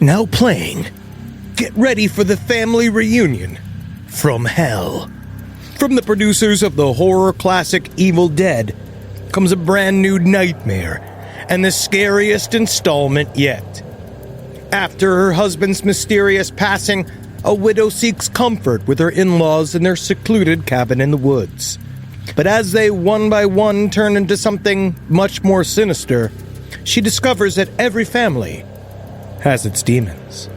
Now playing. Get ready for the family reunion from hell. From the producers of the horror classic Evil Dead comes a brand new nightmare and the scariest installment yet. After her husband's mysterious passing, a widow seeks comfort with her in-laws in their secluded cabin in the woods. But as they one by one turn into something much more sinister, she discovers that every family has its demons.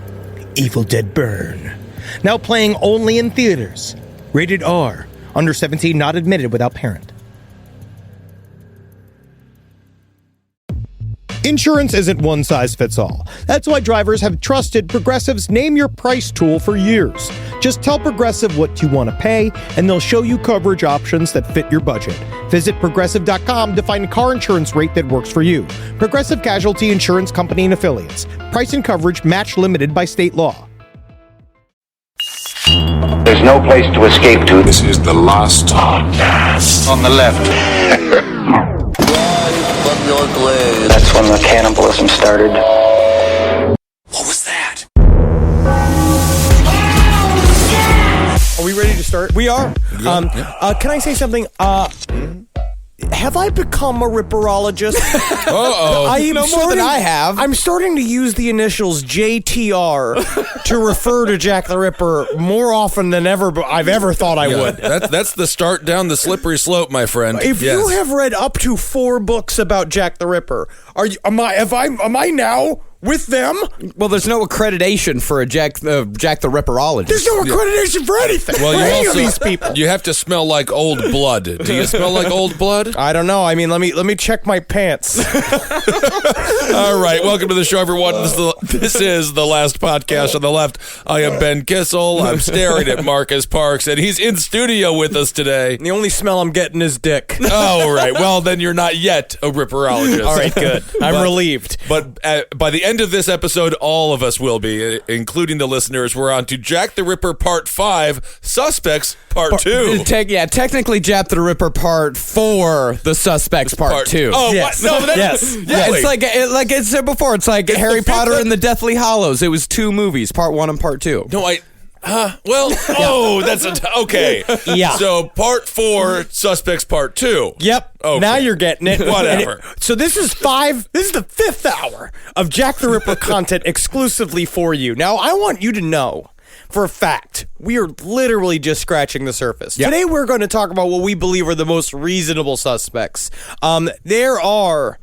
Evil Dead Burn. Now playing only in theaters. Rated R. Under 17, not admitted without parent. Insurance isn't one size fits all. That's why drivers have trusted Progressive's Name Your Price tool for years. Just tell Progressive what you want to pay, and they'll show you coverage options that fit your budget. Visit Progressive.com to find a car insurance rate that works for you. Progressive Casualty Insurance Company and Affiliates. Price and coverage match limited by state law. There's no place to escape to. This is the last podcast. On the left. That's when the cannibalism started. What was that? Are we ready to start? We are. Can I say something? Have I become a ripperologist? Uh-oh. More than I have. I'm starting to use the initials JTR to refer to Jack the Ripper more often than I've ever thought I would. That's the start down the slippery slope, my friend. If you have read up to 4 books about Jack the Ripper, am I now with them? Well, there's no accreditation for a Jack the Ripperologist. There's no accreditation for anything. Well, for you any also, of these people. You have to smell like old blood. Do you smell like old blood? I don't know. I mean, let me check my pants. All right, welcome to the show, everyone. This is the last podcast on the left. I am Ben Kissel. I'm staring at Marcus Parks, and he's in studio with us today. The only smell I'm getting is dick. Oh, right. Well, then you're not yet a ripperologist. All right, good. I'm relieved. But by the end of this episode, all of us will be, including the listeners. We're on to Jack the Ripper Part 5, Suspects Part 2. Technically Jack the Ripper Part 4, The Suspects Part 2. Oh, yes. what? No, Yes. Yeah, It's like I said before, it's like Harry Potter and the Deathly Hallows. It was 2 movies, Part 1 and Part 2. No, okay. Yeah. So Part 4, Suspects Part 2. Yep. Okay. Now you're getting it. Whatever. So this is the 5th hour of Jack the Ripper content exclusively for you. Now, I want you to know for a fact, we are literally just scratching the surface. Yep. Today we're going to talk about what we believe are the most reasonable suspects. There are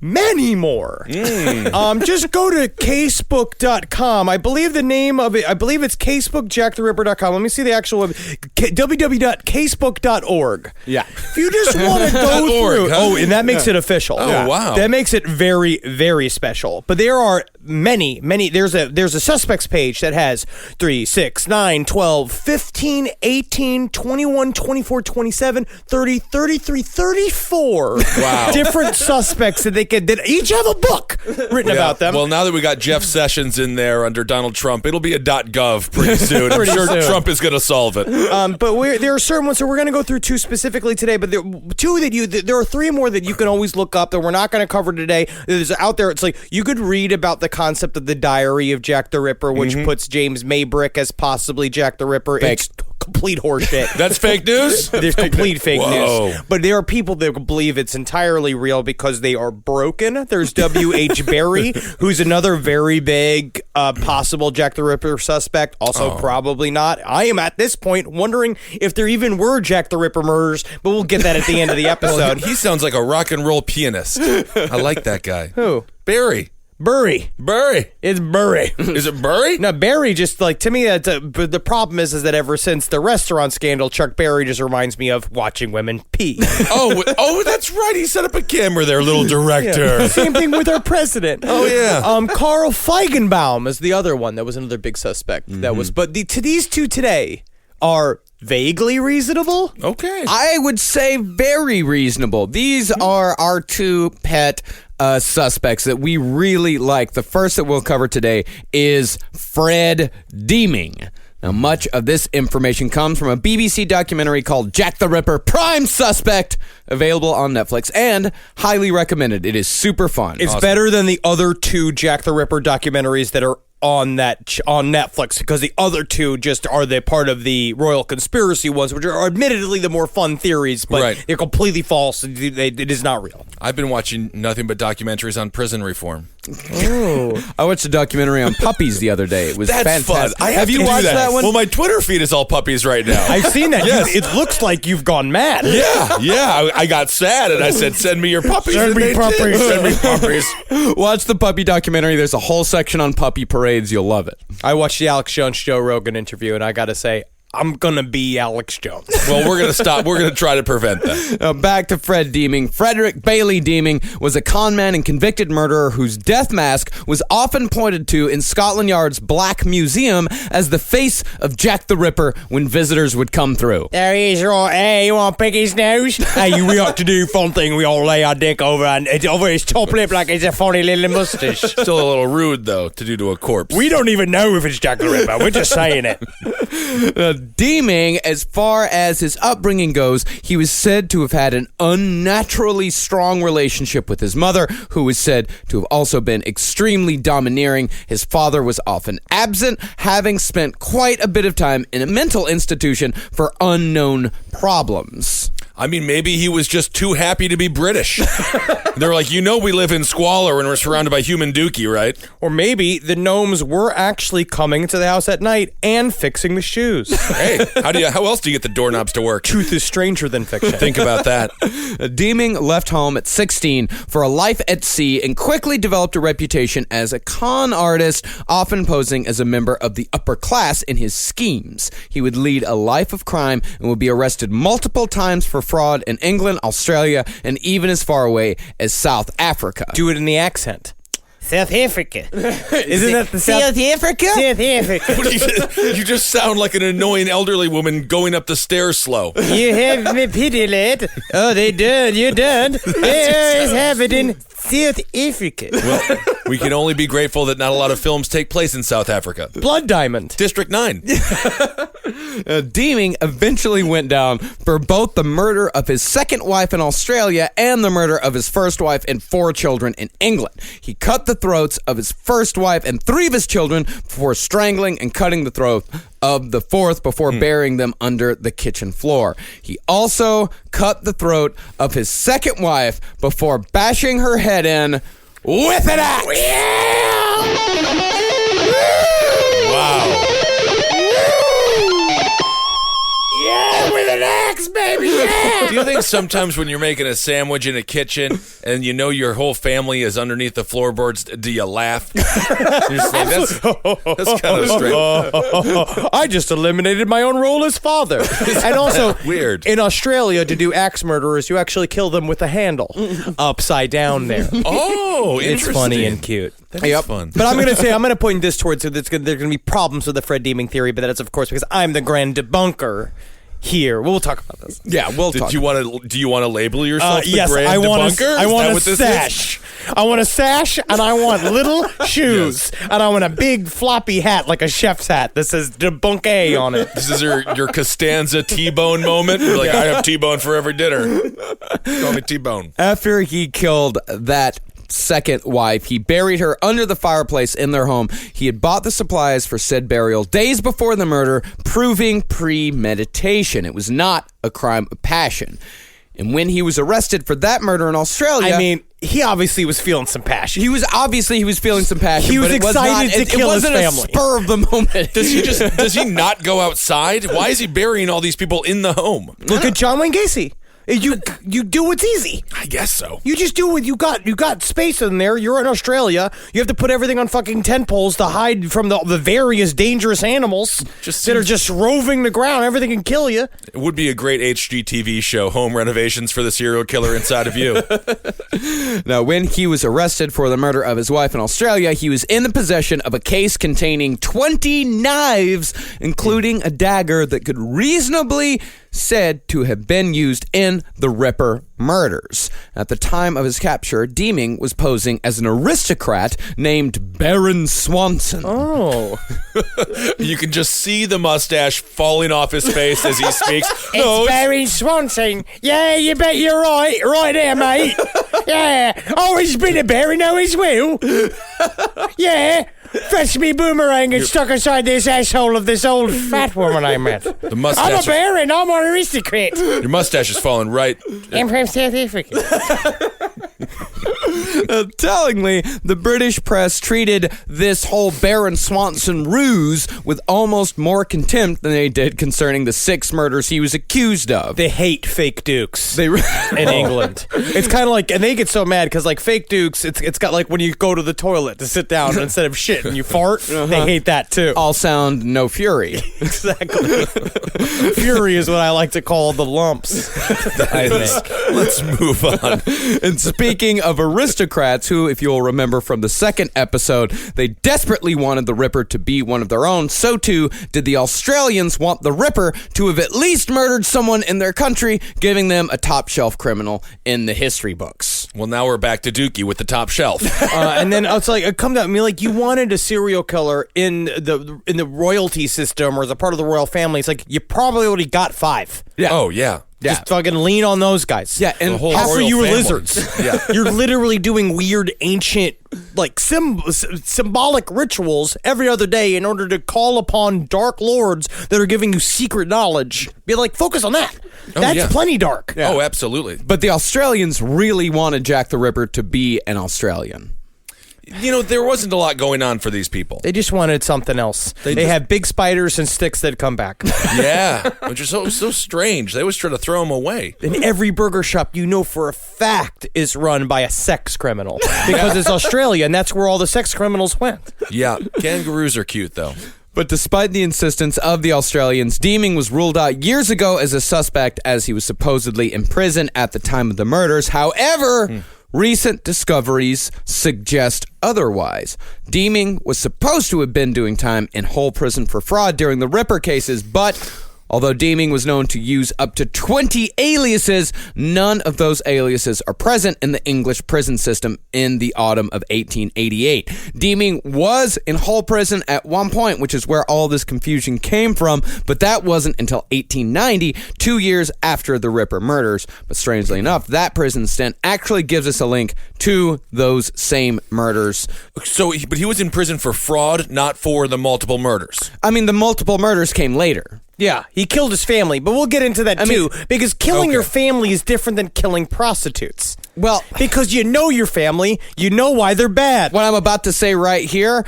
many more. Just go to casebook.com. I believe the name of it, it's casebookjacktheripper.com. Let me see the actual www.casebook.org. Yeah. If you just want to go through. Huh? Oh, and that makes it official. Oh, wow. That makes it very, very special. But there are many. There's a suspects page that has 3, 6, 9, 12, 15, 18, 21, 24, 27, 30, 33, 34 different suspects that each have a book written about them. Well, now that we got Jeff Sessions in there under Donald Trump, it'll be a .gov pretty soon. I'm sure Trump is going to solve it. But there are certain ones, so we're going to go through 2 specifically today, but there are 3 more that you can always look up that we're not going to cover today. There's out there, it's like, you could read about the concept of the Diary of Jack the Ripper, which puts James Maybrick as possibly Jack the Ripper. Fake. It's complete horseshit. That's fake news? There's complete fake Whoa. news. But there are people that believe it's entirely real because they are broken. There's W.H. Berry, who's another very big possible Jack the Ripper suspect. Also, probably not. I am at this point wondering if there even were Jack the Ripper murders, but we'll get that at the end of the episode. Well, he sounds like a rock and roll pianist. I like that guy. Who? Barry. Burry. It's Burry. Is it Burry? No, Barry just, like, to me, but the problem is that ever since the restaurant scandal, Chuck Berry just reminds me of watching women pee. Oh, that's right. He set up a camera there, little director. Yeah. Same thing with our president. Oh, yeah. Carl Feigenbaum is the other one that was another big suspect. That was, but these 2 today are vaguely reasonable. Okay. I would say very reasonable. These are our 2 pet suspects that we really like. The first that we'll cover today is Fred Deeming. Now, much of this information comes from a BBC documentary called Jack the Ripper Prime Suspect, available on Netflix, and highly recommended. It is super fun. It's better than the other 2 Jack the Ripper documentaries that are on Netflix, because the other two just are the part of the royal conspiracy ones, which are admittedly the more fun theories, but Right. they're completely false. It is not real. I've been watching nothing but documentaries on prison reform. I watched a documentary on puppies the other day. It was That's fantastic. fun. Have you to do watched that one? Well, my Twitter feed is all puppies right now. I've seen that. Yes. It looks like you've gone mad. Yeah. I got sad and I said, "Send me your puppies." Send And me they did. puppies. Send me puppies. Watch the puppy documentary. There's a whole section on puppy parades. You'll love it. I watched the Alex Jones Joe Rogan interview, and I got to say, I'm going to be Alex Jones. Well, we're gonna stop. We're gonna try to prevent that. Back to Fred Deeming. Frederick Bailey Deeming was a con man and convicted murderer whose death mask was often pointed to in Scotland Yard's Black Museum as the face of Jack the Ripper when visitors would come through. There he is, right. Hey, you want to pick his nose? Hey, we ought to do a fun thing. We all lay our dick over his top lip like it's a funny little mustache. Still a little rude though to do to a corpse. We don't even know if it's Jack the Ripper. We're just saying it. Deeming, as far as his upbringing goes, he was said to have had an unnaturally strong relationship with his mother, who was said to have also been extremely domineering. His father was often absent, having spent quite a bit of time in a mental institution for unknown problems. I mean, maybe he was just too happy to be British. They're like, we live in squalor and we're surrounded by human dookie, right? Or maybe the gnomes were actually coming to the house at night and fixing the shoes. Hey, how else do you get the doorknobs to work? Truth is stranger than fiction. Think about that. Deeming left home at 16 for a life at sea and quickly developed a reputation as a con artist, often posing as a member of the upper class in his schemes. He would lead a life of crime and would be arrested multiple times for fraud in England, Australia, and even as far away as South Africa. Do it in the accent. South Africa. Isn't that the South Africa? South Africa. You just sound like an annoying elderly woman going up the stairs slow. You have me pity, lad. Oh, they done. You done. There is happening. South Africa. Well, we can only be grateful that not a lot of films take place in South Africa. Blood Diamond. District 9. Deeming eventually went down for both the murder of his second wife in Australia and the murder of his first wife and 4 children in England. He cut the throats of his first wife and 3 of his children before strangling and cutting the throat of the 4th before burying them under the kitchen floor. He also cut the throat of his second wife before bashing her head in with an axe. Wow. Yeah, with an axe, baby. Yeah. Do you think sometimes when you're making a sandwich in a kitchen and you know your whole family is underneath the floorboards, do you laugh? You're just like, that's kind of strange. I just eliminated my own role as father. And also, Weird. in Australia, to do axe murderers, you actually kill them with a handle upside down there. Oh, It's interesting. funny and cute. That's fun. But I'm going to point this towards there's going to be problems with the Fred Deeming theory, but that is, of course, because I'm the grand debunker here. We'll talk about this. Yeah, we'll talk. Do you want to label yourself the Yes, grand I want debunker? I Is want that a what this sash. I want a sash, and I want little shoes, and I want a big floppy hat like a chef's hat that says Debunk A on it. This is your Costanza T-Bone moment. You're like, I have T-Bone for every dinner. Call me T-Bone. After he killed that second wife, he buried her under the fireplace in their home. He had bought the supplies for said burial days before the murder, proving premeditation. It was not a crime of passion. And when he was arrested for that murder in Australia, I mean, he obviously was feeling some passion. he was feeling some passion. He was but it excited not, to it, kill it his wasn't family. a spur of the moment. Does he not go outside? Why is he burying all these people in the home? Look at John Wayne Gacy. You do what's easy. I guess so. You just do what you got. You got space in there. You're in Australia. You have to put everything on fucking tent poles to hide from the various dangerous animals that are just roving the ground. Everything can kill you. It would be a great HGTV show, Home Renovations for the Serial Killer Inside of You. Now, when he was arrested for the murder of his wife in Australia, he was in the possession of a case containing 20 knives, including a dagger that could reasonably said to have been used in the Ripper murders. At the time of his capture, Deeming was posing as an aristocrat named Baron Swanson. Oh. You can just see the mustache falling off his face as he speaks. It's Barry Swanson. Yeah, you bet you're right. Right there, mate. Yeah. Oh, he's been a Barry, no, he's will. Yeah. Fetch me boomerang and stuck inside this asshole of this old fat woman I met. The I'm a mustache. bear and I'm an aristocrat. Your mustache is falling right. I'm from South Africa. Tellingly, the British press treated this whole Baron Swanson ruse with almost more contempt than they did concerning the 6 murders he was accused of. They hate fake dukes They in England. It's kind of like, and they get so mad because like fake dukes, it's got like when you go to the toilet to sit down instead of shit and you fart, they hate that too. all sound, no fury. Exactly. Fury is what I like to call the lumps. I think. Let's move on. And speaking of aristocrats, who, if you'll remember from the second episode, they desperately wanted the Ripper to be one of their own, so too did the Australians want the Ripper to have at least murdered someone in their country, giving them a top-shelf criminal in the history books. Well, now we're back to Dookie with the top shelf. And then it's like it comes out. I mean, like you wanted a serial killer in the royalty system or as a part of the royal family. It's like you probably already got 5. Yeah. Oh, yeah. Just fucking lean on those guys. Yeah, and The whole half of royal you are family. lizards. Yeah. You're literally doing weird ancient like symbolic rituals every other day in order to call upon dark lords that are giving you secret knowledge. Be like, focus on that. That's yeah. plenty dark. Oh, absolutely. But the Australians really wanted Jack the Ripper to be an Australian. You know, there wasn't a lot going on for these people. They just wanted something else. They just- have big spiders and sticks that come back. Yeah, which is so strange. They always try to throw them away. And every burger shop you know for a fact is run by a sex criminal because it's Australia and that's where all the sex criminals went. Yeah, kangaroos are cute, though. But despite the insistence of the Australians, Deeming was ruled out years ago as a suspect as he was supposedly in prison at the time of the murders. However, recent discoveries suggest otherwise. Deeming was supposed to have been doing time in Hull prison for fraud during the Ripper cases, but although Deeming was known to use up to 20 aliases, none of those aliases are present in the English prison system in the autumn of 1888. Deeming was in Hull prison at one point, which is where all this confusion came from, but that wasn't until 1890, 2 years after the Ripper murders. But strangely enough, that prison stint actually gives us a link to those same murders. So, but he was in prison for fraud, not for the multiple murders. I mean, the multiple murders came later. Yeah, he killed his family, but we'll get into that too, because killing your family is different than killing prostitutes. Well, Because you know your family, you know why they're bad. what I'm about to say right here,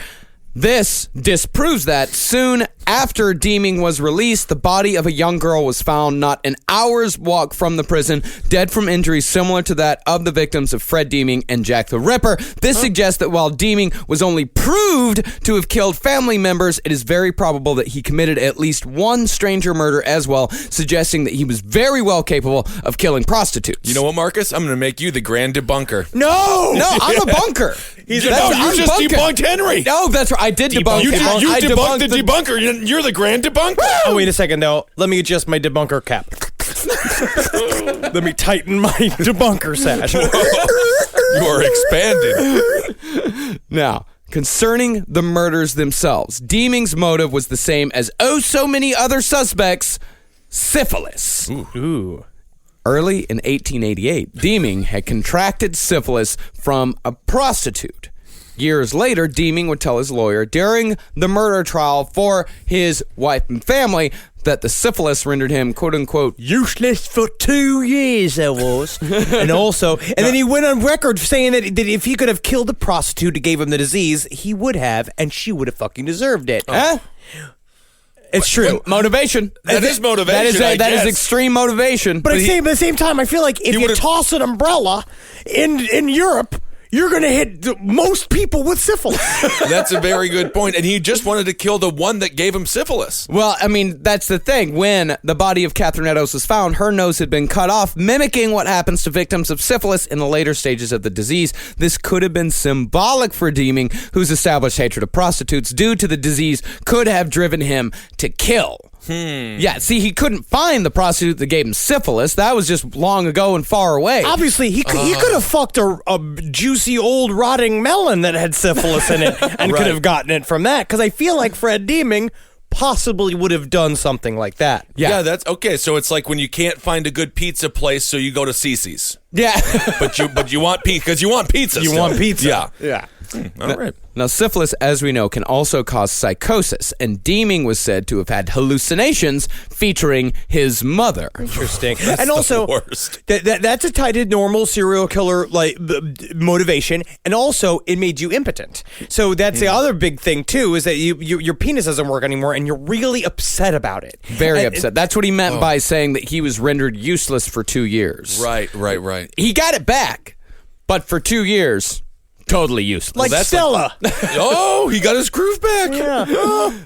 this disproves that. Soon after Deeming was released, the body of a young girl was found not an hour's walk from the prison, dead from injuries similar to that of the victims of Fred Deeming and Jack the Ripper. This suggests that while Deeming was only proved to have killed family members, it is very probable that he committed at least one stranger murder as well, suggesting that he was very well capable of killing prostitutes. You know what, Marcus? I'm going to make you the grand debunker. No! No, I'm a bunker. You I'm just bunker. debunked Henry. No, that's right. I did debunk You, him. you I debunked the debunker. You're the grand debunker. Oh, wait a second, though. Let me adjust my debunker cap. Let me tighten my debunker sash. You are expanding. Now, concerning the murders themselves, Deeming's motive was the same as so many other suspects: syphilis. Ooh. Early in 1888, Deeming had contracted syphilis from a prostitute. Years later, Deeming would tell his lawyer during the murder trial for his wife and family that the syphilis rendered him, quote-unquote, Useless for 2 years, I was. And then he went on record saying that if he could have killed the prostitute who gave him the disease, he would have, and she would have fucking deserved it. Huh? It's true. Motivation. That is motivation. That is extreme motivation. But at the same time, I feel like if you toss an umbrella in Europe, you're going to hit most people with syphilis. That's a very good point. And he just wanted to kill the one that gave him syphilis. Well, I mean, that's the thing. When the body of Catherine Eddowes was found, her nose had been cut off, mimicking what happens to victims of syphilis in the later stages of the disease. This could have been symbolic for Deeming, whose established hatred of prostitutes due to the disease could have driven him to kill. Yeah, see, he couldn't find the prostitute that gave him syphilis. That was just long ago and far away. Obviously, he could have fucked a juicy old rotting melon that had syphilis in it and could have gotten it from that. Because I feel like Fred Deeming possibly would have done something like that. Yeah, that's okay. So it's like when you can't find a good pizza place, so you go to Cece's. Yeah. But you want pizza because you want pizza. You still. want pizza. Yeah. All right. Now, syphilis, as we know, can also cause psychosis, and Deeming was said to have had hallucinations featuring his mother. Interesting. And also, worst. that's a tied to normal serial killer motivation, and also it made you impotent. So that's the other big thing too, is that your penis doesn't work anymore, and you're really upset about it. Very upset. That's what he meant by saying that he was rendered useless for 2 years. Right. He got it back, but for 2 years, totally useless. Like Stella. Oh, he got his groove back.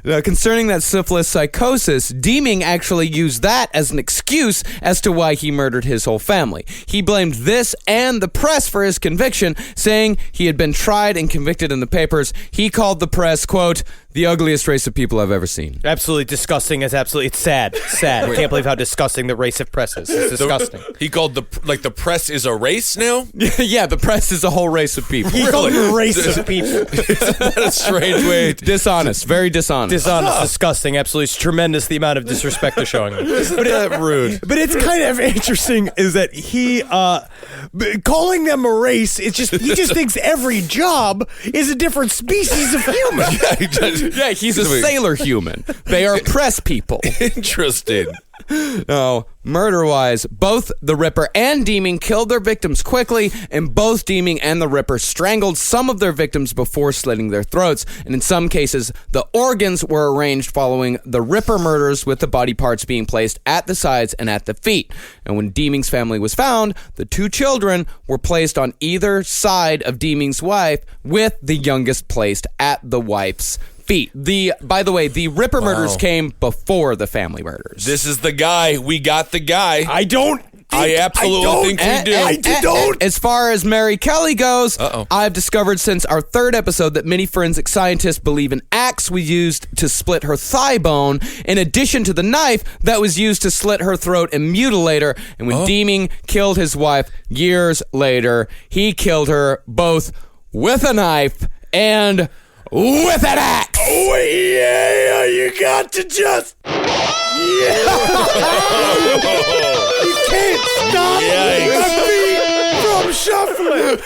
Now, concerning that syphilis psychosis, Deeming actually used that as an excuse as to why he murdered his whole family. He blamed this and the press for his conviction, saying he had been tried and convicted in the papers. He called the press, quote, the ugliest race of people I've ever seen. Absolutely disgusting. It's sad. Sad. I can't believe how disgusting the race of press is. It's disgusting. He called the press is a race now? Yeah, the press is a whole race of people. He called them a race of people. Isn't that a strange way? Dishonest. Very dishonest. Dishonest, disgusting. Absolutely. It's tremendous the amount of disrespect they're showing them. Isn't that rude? But it's kind of interesting is that he, calling them a race, he just thinks every job is a different species of human. Yeah, he's a sailor human. They are press people. Interesting. No, murder-wise, both the Ripper and Deeming killed their victims quickly, and both Deeming and the Ripper strangled some of their victims before slitting their throats, and in some cases, the organs were arranged following the Ripper murders, with the body parts being placed at the sides and at the feet. And when Deeming's family was found, the 2 children were placed on either side of Deeming's wife, with the youngest placed at the wife's feet. By the way, the Ripper murders came before the family murders. This is the guy. We got the guy. I absolutely think we do. As far as Mary Kelly goes, Uh-oh. I've discovered since our 3rd episode that many forensic scientists believe an axe was used to split her thigh bone, in addition to the knife that was used to slit her throat and mutilate her. And when Deeming killed his wife years later, he killed her both with a knife and with an axe. Oh, yeah, you got to just... Yeah. You can't stop my feet from shuffling.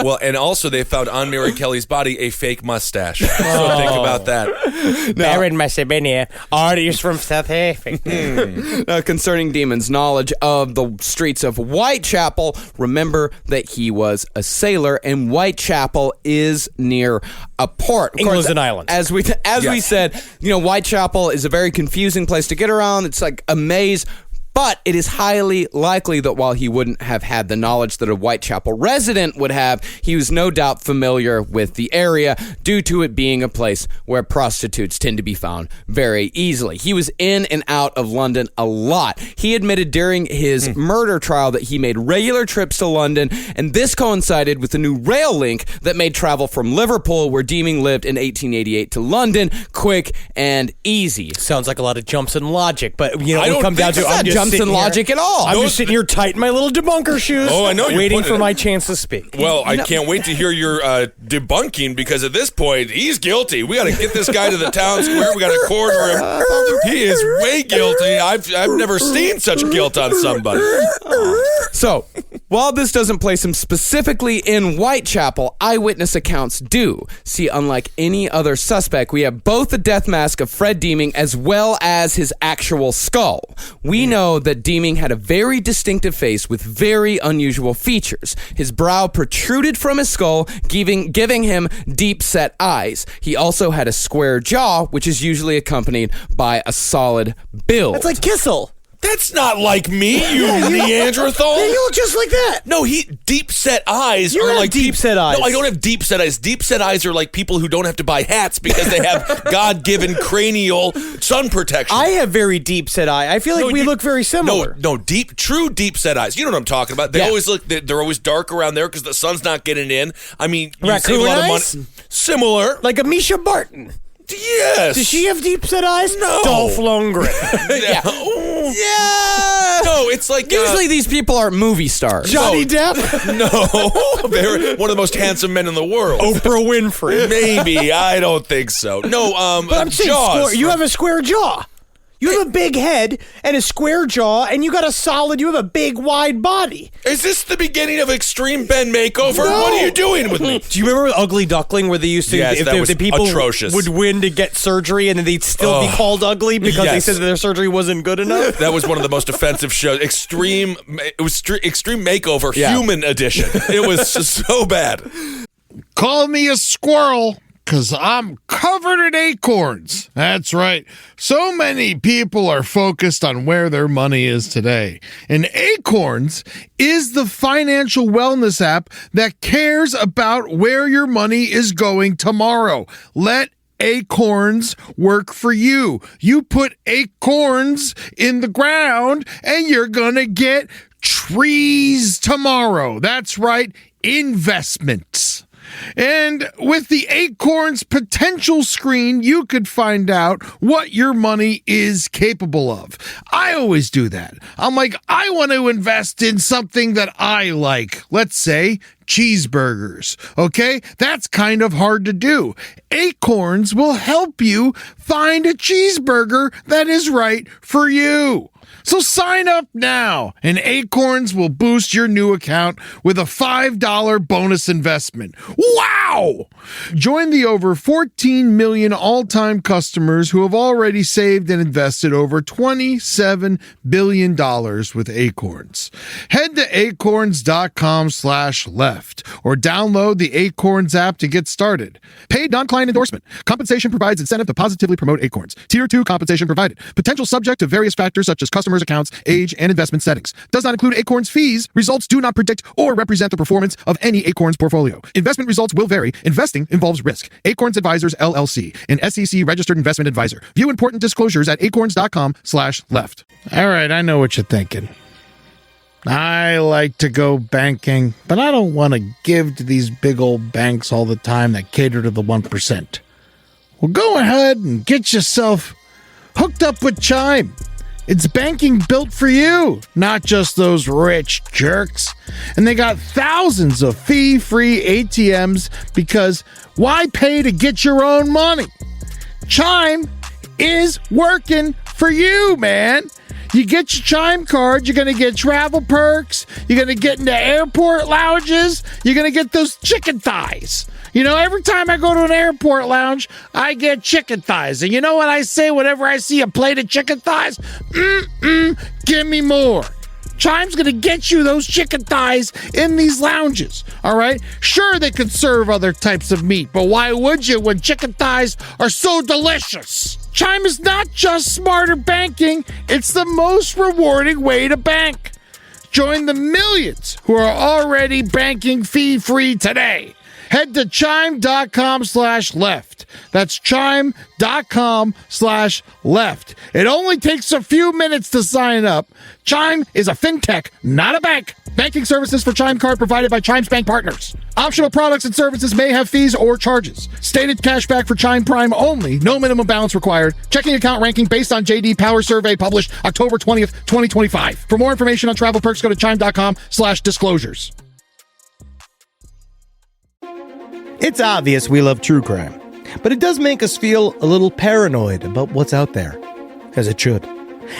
Well, and also they found on Mary Kelly's body a fake mustache. So think about that. Baron Macedonia, artist from South Africa. Now, concerning Demon's knowledge of the streets of Whitechapel, remember that he was a sailor, and Whitechapel is near a port. England's an island. As we said, Whitechapel is a very confusing place to get around. It's like a maze. But it is highly likely that while he wouldn't have had the knowledge that a Whitechapel resident would have, he was no doubt familiar with the area due to it being a place where prostitutes tend to be found very easily. He was in and out of London a lot. He admitted during his murder trial that he made regular trips to London, and this coincided with the new rail link that made travel from Liverpool, where Deeming lived in 1888, to London quick and easy. Sounds like a lot of jumps in logic, but I don't come down think to so. I'm just Jumps in sitting here- logic at all. I'm just sitting here tight in my little debunker shoes. Oh, I know, you're waiting putting for it- my chance to speak. Well, I can't wait to hear your debunking, because at this point, he's guilty. We got to get this guy to the town square. We got to corner him. He is way guilty. I've never seen such guilt on somebody. So, while this doesn't place him specifically in Whitechapel, eyewitness accounts do. See, unlike any other suspect, we have both the death mask of Fred Deeming as well as his actual skull. We know that Deeming had a very distinctive face with very unusual features. His brow protruded from his skull, giving him deep-set eyes. He also had a square jaw, which is usually accompanied by a solid build. It's like Kissel. That's not like me, you Neanderthal. Yeah, you look just like that. No, deep set eyes You are have like deep-set eyes. No, I don't have deep set eyes. Deep set eyes are like people who don't have to buy hats because they have God-given cranial sun protection. I have very deep set eye. I feel like we look very similar. No, true deep set eyes. You know what I'm talking about. They Yeah. always look. They're always dark around there because the sun's not getting in. I mean, you Raccoon save a lot eyes? of money. Similar. Like a Misha Barton. Yes. Does she have deep set eyes? No. Dolph Lundgren. Yeah. Yeah. No, it's like Usually these people are movie stars. Johnny Depp. no. They're one of the most handsome men in the world. Oprah Winfrey. Maybe. I don't think so. No. But I'm saying Jaws. you have a square jaw. You have a big head and a square jaw, and you have a big, wide body. Is this the beginning of Extreme Ben Makeover? No. What are you doing with me? Do you remember Ugly Duckling, where they used to, yes, if the people atrocious. would win to get surgery, and then they'd still be called ugly because they said that their surgery wasn't good enough? That was one of the most offensive shows. Extreme Makeover, Human Edition. It was just so bad. Call me a squirrel, because I'm covered in acorns. That's right. So many people are focused on where their money is today. And Acorns is the financial wellness app that cares about where your money is going tomorrow. Let Acorns work for you. You put acorns in the ground and you're going to get trees tomorrow. That's right. Investments. And with the Acorns potential screen, you could find out what your money is capable of. I always do that. I'm like, I want to invest in something that I like. Let's say cheeseburgers. Okay? That's kind of hard to do. Acorns will help you find a cheeseburger that is right for you. So sign up now, and Acorns will boost your new account with a $5 bonus investment. Wow! Join the over 14 million all-time customers who have already saved and invested over $27 billion with Acorns. Head to acorns.com/left or download the Acorns app to get started. Paid non-client endorsement. Compensation provides incentive to positively promote Acorns. Tier 2 compensation provided. Potential subject to various factors such as customers' accounts, age, and investment settings. Does not include Acorns fees. Results do not predict or represent the performance of any Acorns portfolio. Investment results will vary. Investing involves risk. Acorns Advisors, LLC, an SEC registered investment advisor. View important disclosures at acorns.com/left. All right, I know what you're thinking. I like to go banking, but I don't want to give to these big old banks all the time that cater to the 1%. Well, go ahead and get yourself hooked up with Chime. It's banking built for you, not just those rich jerks. And they got thousands of fee-free ATMs because why pay to get your own money? Chime is working for you, man. You get your Chime card, you're going to get travel perks, you're going to get into airport lounges, you're going to get those chicken thighs. You know, every time I go to an airport lounge, I get chicken thighs. And you know what I say whenever I see a plate of chicken thighs? Give me more. Chime's going to get you those chicken thighs in these lounges, all right? Sure, they could serve other types of meat, but why would you when chicken thighs are so delicious? Chime is not just smarter banking, it's the most rewarding way to bank. Join the millions who are already banking fee-free today. Head to chime.com/left. That's chime.com/left. It only takes a few minutes to sign up. Chime is a fintech, not a bank. Banking services for Chime Card provided by Chime's bank partners. Optional products and services may have fees or charges. Stated cashback for Chime Prime only. No minimum balance required. Checking account ranking based on JD Power Survey published October 20th, 2025. For more information on travel perks, go to chime.com/disclosures. It's obvious we love true crime, but it does make us feel a little paranoid about what's out there, as it should.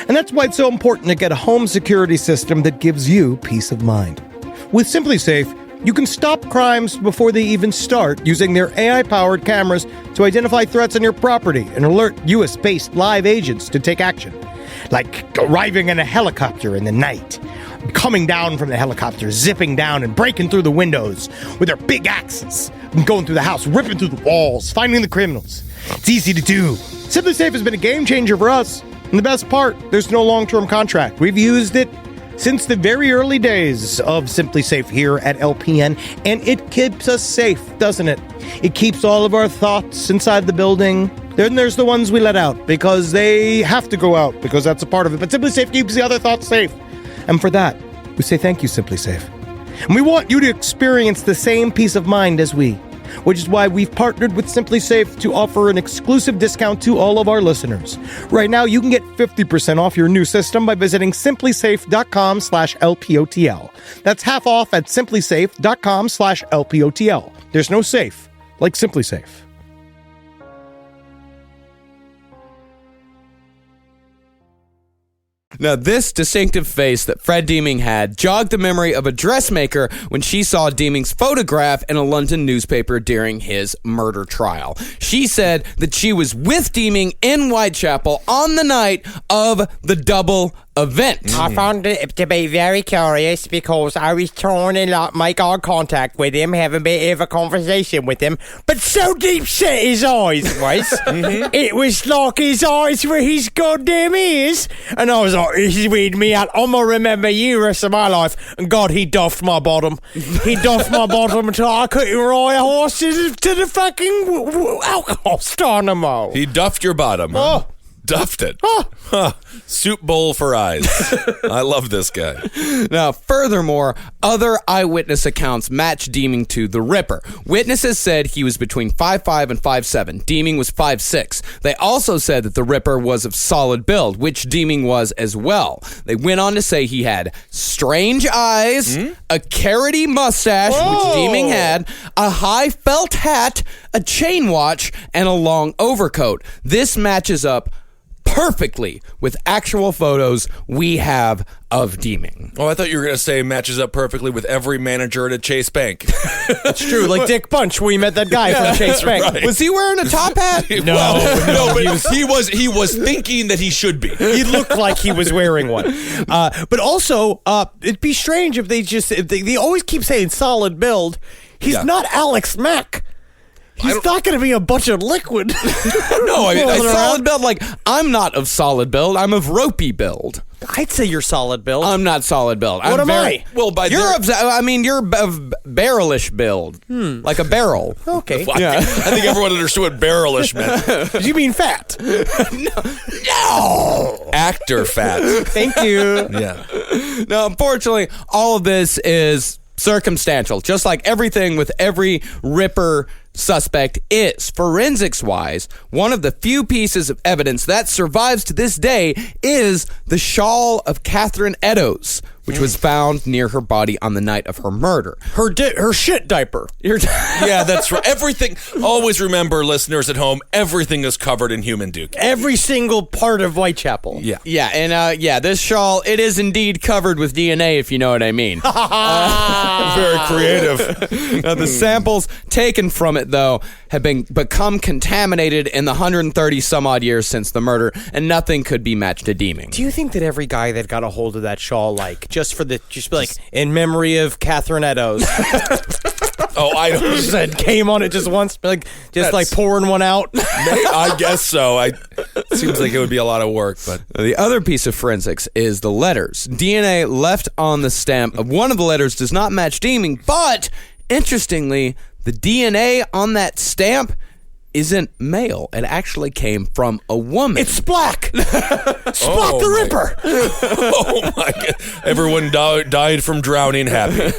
And that's why it's so important to get a home security system that gives you peace of mind. With SimpliSafe, you can stop crimes before they even start using their AI-powered cameras to identify threats on your property and alert US-based live agents to take action. Like arriving in a helicopter in the night, coming down from the helicopter, zipping down and breaking through the windows with their big axes, and going through the house, ripping through the walls, finding the criminals. It's easy to do. SimpliSafe has been a game changer for us. And the best part, there's no long-term contract. We've used it since the very early days of SimpliSafe here at LPN, and it keeps us safe, doesn't it? It keeps all of our thoughts inside the building. Then there's the ones we let out because they have to go out because that's a part of it. But SimpliSafe keeps the other thoughts safe. And for that, we say thank you, SimpliSafe. And we want you to experience the same peace of mind as we, which is why we've partnered with SimpliSafe to offer an exclusive discount to all of our listeners. Right now, you can get 50% off your new system by visiting simplisafe.com/LPOTL. That's half off at simplisafe.com/LPOTL. There's no safe like SimpliSafe. Now, this distinctive face that Fred Deeming had jogged the memory of a dressmaker when she saw Deeming's photograph in a London newspaper during his murder trial. She said that she was with Deeming in Whitechapel on the night of the double event. I found it to be very curious because I was trying to make eye contact with him, have a bit of a conversation with him, but so deep set his eyes was. It was like his eyes were his goddamn ears. And I was like, he's weird me out. I'm going to remember you the rest of my life. And God, he doffed my bottom. He doffed my bottom until I couldn't ride a horse to the fucking alcohol stand no more. He duffed your bottom. Huh? Oh. Duffed it. Huh. Soup bowl for eyes. I love this guy. Now, furthermore, other eyewitness accounts match Deeming to the Ripper. Witnesses said he was between 5'5" and 5'7". Deeming was 5'6". They also said that the Ripper was of solid build, which Deeming was as well. They went on to say he had strange eyes, a carroty mustache, which Deeming had, a high felt hat, a chain watch, and a long overcoat. This matches up perfectly with actual photos we have of Deeming. Oh, I thought you were going to say matches up perfectly with every manager at a Chase Bank. It's true, like Dick Bunch, we met that guy from Chase Bank. Right. Was he wearing a top hat? No, but he was thinking that he should be. He looked like he was wearing one. But also, it'd be strange if they always keep saying solid build. He's not Alex Mack. He's not going to be a bunch of liquid. No, I mean, solid build, like, I'm not of solid build. I'm of ropey build. I'd say you're solid build. I'm not solid build. What am I? Well, you're of barrelish build. Like a barrel. Okay. I think everyone understood what barrelish meant. Did you mean fat? No! Actor fat. Thank you. Yeah. Now, unfortunately, all of this is circumstantial, just like everything with every Ripper suspect is. Forensics-wise, one of the few pieces of evidence that survives to this day is the shawl of Catherine Eddowes, which was found near her body on the night of her murder. Her shit diaper. Yeah, that's right. Everything. Always remember, listeners at home, everything is covered in human dookie. Every single part of Whitechapel. Yeah. Yeah, and this shawl, it is indeed covered with DNA, if you know what I mean. Very creative. Now, the samples taken from it, though, have become contaminated in the 130 some odd years since the murder, and nothing could be matched to Deeming. Do you think that every guy that got a hold of that shawl, in memory of Catherine Eddowes, Oh, I don't. said came on it just once, like pouring one out? I guess so. Seems like it would be a lot of work, but The other piece of forensics is the letters. DNA left on the stamp of one of the letters does not match Deeming, but interestingly, the DNA on that stamp isn't male. It actually came from a woman. It's Black. Spock the Ripper. oh my God. Everyone died from drowning happy.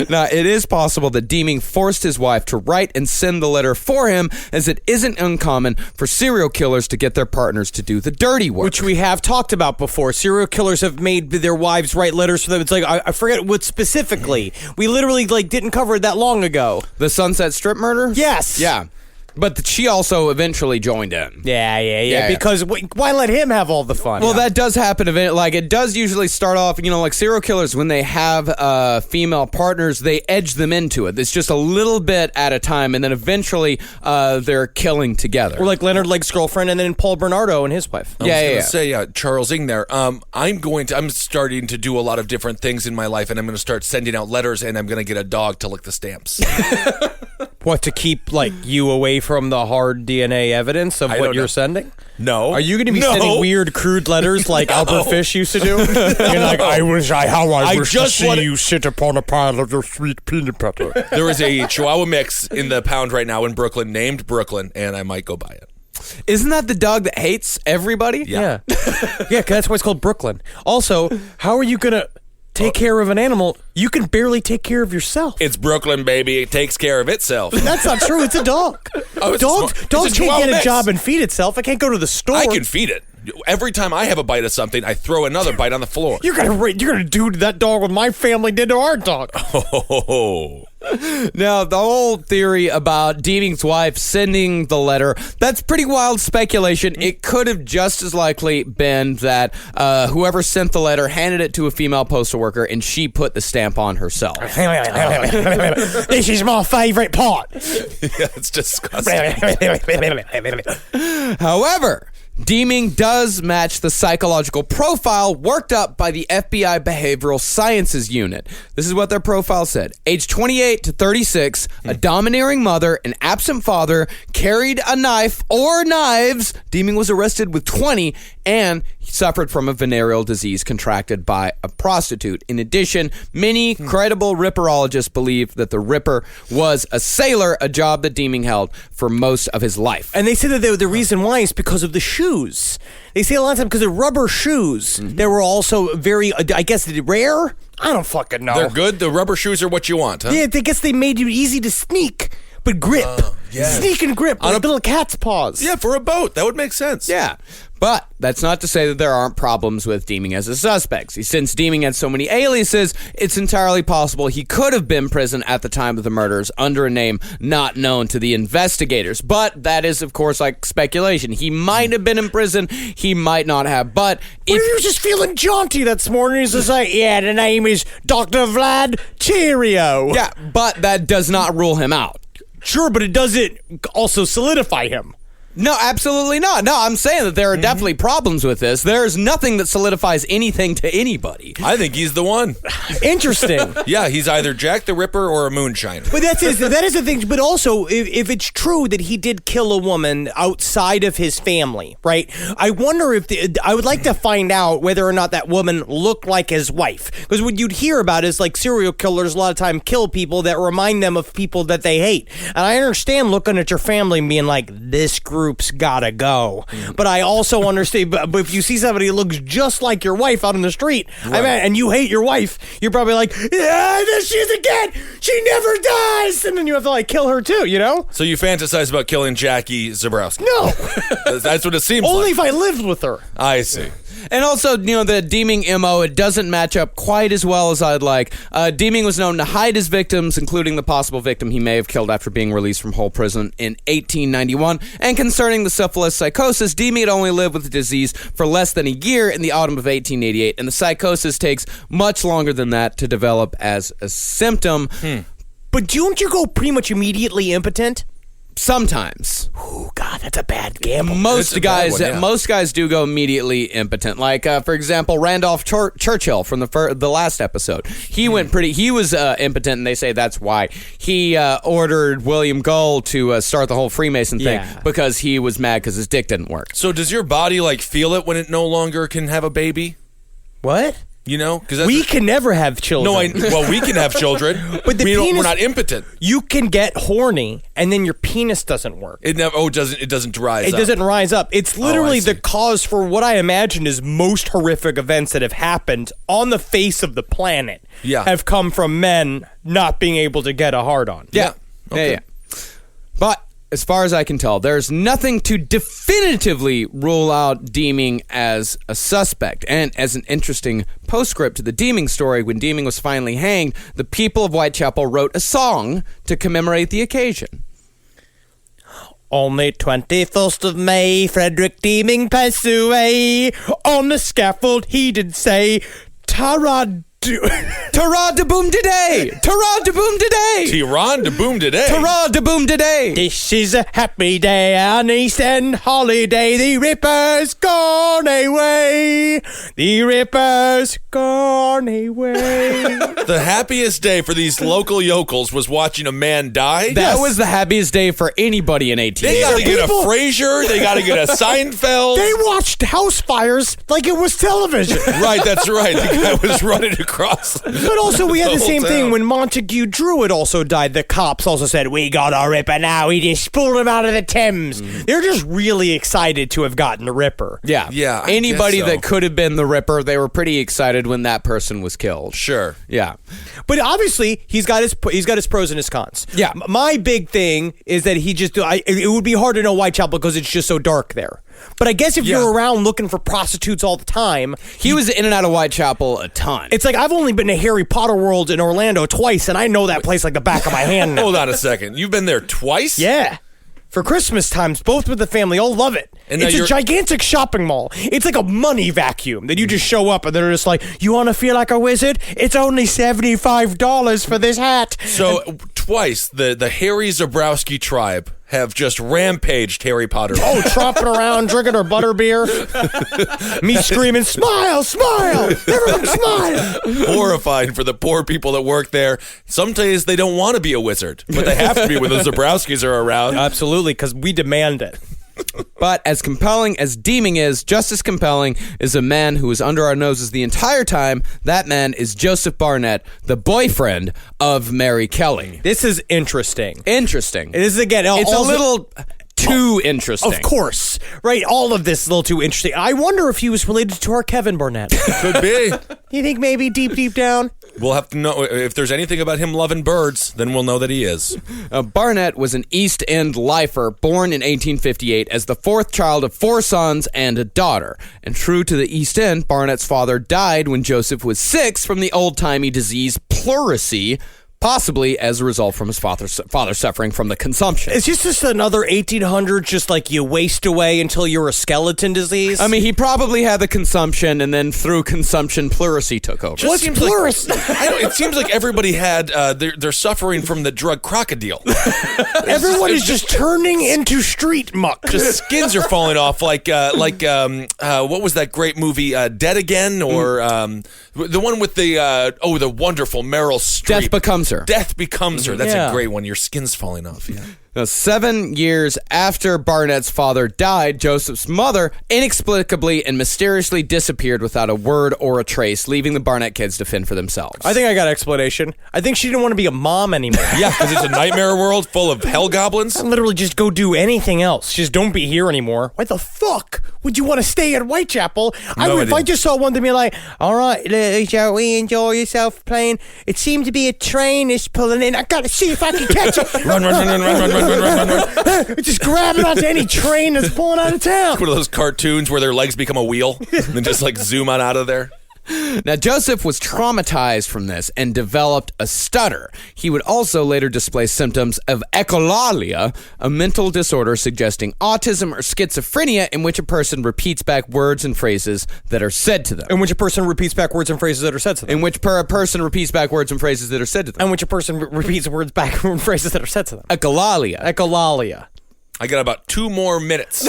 Now, it is possible that Deeming forced his wife to write and send the letter for him, as it isn't uncommon for serial killers to get their partners to do the dirty work. Which we have talked about before. Serial killers have made their wives write letters for them. It's like, I forget what specifically. We literally didn't cover it that long ago. The Sunset Strip murder? Yes. Yeah. But she also eventually joined in. Yeah. Because why let him have all the fun? Well, that does happen. It does usually start off, like serial killers, when they have female partners, they edge them into it. It's just a little bit at a time, and then eventually they're killing together. Or like Leonard Lake's girlfriend, and then Paul Bernardo and his wife. I was going to say, Charles Ing there. I'm starting to do a lot of different things in my life, and I'm going to start sending out letters, and I'm going to get a dog to lick the stamps. What, to keep you away from the hard DNA evidence of what you're sending? No. Are you going to be sending weird, crude letters like Albert Fish used to do? You're like, I wish to see you sit upon a pile of your sweet peanut butter. There is a Chihuahua mix in the pound right now in Brooklyn named Brooklyn, and I might go buy it. Isn't that the dog that hates everybody? Yeah. Yeah, that's why it's called Brooklyn. Also, how are you going to take care of an animal? You can barely take care of yourself. It's Brooklyn, baby. It takes care of itself. That's not true. It's a dog. Dogs can't get a job and feed itself. It can't go to the store. I can feed it. Every time I have a bite of something, I throw another bite on the floor. You're gonna do to that dog what my family did to our dog. Oh. Now, the whole theory about Deeming's wife sending the letter, that's pretty wild speculation. It could have just as likely been that whoever sent the letter handed it to a female postal worker and she put the stamp on herself. This is my favorite part. Yeah, it's disgusting. However, Deeming does match the psychological profile worked up by the FBI Behavioral Sciences Unit. This is what their profile said. Age 28 to 36, a domineering mother, an absent father, carried a knife or knives. Deeming was arrested with 20, and he suffered from a venereal disease contracted by a prostitute. In addition, many credible ripperologists believe that the Ripper was a sailor, a job that Deeming held for most of his life. And they said that the reason why is because of the shoes. They say a lot of times because of rubber shoes. They were also very, I guess, rare? I don't fucking know. They're good? The rubber shoes are what you want, huh? Yeah, I guess they made it easy to sneak, but grip. yes. Sneak and grip on like little cat's paws. Yeah, for a boat. That would make sense. Yeah, but that's not to say that there aren't problems with Deeming as a suspect. Since Deeming had so many aliases, it's entirely possible he could have been in prison at the time of the murders under a name not known to the investigators. But that is, of course, like speculation. He might have been in prison, he might not have. But if he was just feeling jaunty this morning, he's just like, yeah, the name is Dr. Vlad Cheerio. yeah, but that does not rule him out. Sure, but it doesn't also solidify him. No, absolutely not. No, I'm saying that there are definitely problems with this. There's nothing that solidifies anything to anybody. I think he's the one. Interesting. Yeah, he's either Jack the Ripper or a moonshiner. But that is the thing. But also, if it's true that he did kill a woman outside of his family, right? I wonder if I would like to find out whether or not that woman looked like his wife. Because what you'd hear about is like serial killers a lot of time kill people that remind them of people that they hate. And I understand looking at your family and being like, this group's gotta go. But I also understand. But if you see somebody who looks just like your wife out on the street, Right. I mean, and you hate your wife, you're probably like, yeah, there she is again. She never dies. And then you have to like kill her too, you know? So you fantasize about killing Jackie Zabrowski? No. That's what it seems Only like. if I lived with her. I see. And also, the Deeming MO, it doesn't match up quite as well as I'd like. Deeming was known to hide his victims, including the possible victim he may have killed after being released from whole prison in 1891. And concerning the syphilis psychosis, Deeming had only lived with the disease for less than a year in the autumn of 1888, and the psychosis takes much longer than that to develop as a symptom. But don't you go pretty much immediately impotent? Sometimes. Oh, God, that's a bad gamble. Most It's a bad guys, one, yeah. most guys do go immediately impotent. Like, for example, Randolph Churchill from the last episode. He was impotent, and they say that's why he ordered William Gull to start the whole Freemason thing because he was mad because his dick didn't work. So does your body like feel it when it no longer can have a baby? What? You know, because We can never have children. well, we can have children, But the we're penis- not impotent. You can get horny, and then your penis doesn't work. It never. Oh, it doesn't rise. It up. doesn't rise up. It's literally see. the cause for what I imagine is most horrific events that have happened on the face of the planet. Yeah. Have come from men not being able to get a hard on. Yeah. Okay. Yeah. But as far as I can tell, there's nothing to definitively rule out Deeming as a suspect. And as an interesting postscript to the Deeming story, when Deeming was finally hanged, the people of Whitechapel wrote a song to commemorate the occasion. On the 21st of May, Frederick Deeming passed away. On the scaffold he did say, Tara Ta-ra da boom today! Ta-ra da boom today! Tehran to boom today. Ta-ra da boom today! This is a happy day, an East End holiday. The Ripper's gone away. The Ripper's gone away. The happiest day for these local yokels was watching a man die. That was the happiest day for anybody in 18. They got to These are get a people- Frasier. They got to get a Seinfeld. They watched house fires like it was television. Right, that's right. The guy was running across. But also, we had the whole same thing town. when Montague Druid also died. The cops also said, we got a Ripper now. We just pulled him out of the Thames. They're just really excited to have gotten the Ripper. Yeah. Yeah, I Anybody guess so. that could have been the Ripper, they were pretty excited when that person was killed. Sure. Yeah. But obviously, he's got his pros and his cons. Yeah. My big thing is that it would be hard to know Whitechapel because it's just so dark there. But I guess if you're around looking for prostitutes all the time, He was in and out of Whitechapel a ton. it's like I've only been to Harry Potter World in Orlando twice, and I know that place like the back of my hand now. Hold on a second. You've been there twice? Yeah. For Christmas times, both with the family, all love it. And now It's a you're- gigantic shopping mall. It's like a money vacuum that you just show up and they're just like, you want to feel like a wizard? It's only $75 for this hat. So twice the Harry Zabrowski tribe have just rampaged Harry Potter. Oh, tromping around, drinking her butterbeer. Me screaming, smile, smile, everyone smile. Horrifying for the poor people that work there. Some days they don't want to be a wizard, but they have to be when the Zabrowskis are around. Absolutely, because we demand it. But as compelling as Deeming is, just as compelling is a man who was under our noses the entire time. That man is Joseph Barnett, the boyfriend of Mary Kelly. This is interesting. Interesting. It is, again, It's a also- little too interesting. Of course. Right, all of this is a little too interesting. I wonder if he was related to our Kevin Barnett. Could be. You think maybe deep down? We'll have to know if there's anything about him loving birds, then we'll know that he is. Barnett was an East End lifer born in 1858 as the fourth child of 4 sons and a daughter. And true to the East End, Barnett's father died when Joseph was 6 from the old-timey disease pleurisy, possibly as a result from his father suffering from the consumption. Is this just another 1800s, just like you waste away until you're a skeleton disease? I mean, he probably had the consumption, and then through consumption, pleurisy took over. what's seems like- pleuris? I know, it seems like everybody had, they're suffering from the drug crocodile. Everyone is just turning into street muck. Just skins are falling off like what was that great movie, Dead Again? Or the one with the wonderful Meryl Streep. Death Becomes Her. Death Becomes Her. That's Yeah. a great one. Your skin's falling off. Yeah. Now, 7 years after Barnett's father died, Joseph's mother inexplicably and mysteriously disappeared without a word or a trace, leaving the Barnett kids to fend for themselves. I think I got an explanation. I think she didn't want to be a mom anymore. Yeah, because it's a nightmare world full of hell goblins. Literally just go do anything else. Just don't be here anymore. Why the fuck would you want to stay at Whitechapel? If I just saw one to be like, all right, shall we enjoy yourself playing? It seemed to be a train is pulling in. I gotta see if I can catch it. Run. Just grabbing onto any train that's pulling out of town. One of those cartoons where their legs become a wheel and then just like zoom on out of there. Now, Joseph was traumatized from this and developed a stutter. He would also later display symptoms of echolalia, a mental disorder suggesting autism or schizophrenia in which a person repeats back words and phrases that are said to them. In which a person repeats back words and phrases that are said to them. In which a person repeats back words and phrases that are said to them. And which a person repeats words back and phrases that are said to them. Echolalia. Echolalia. I got about 2 more minutes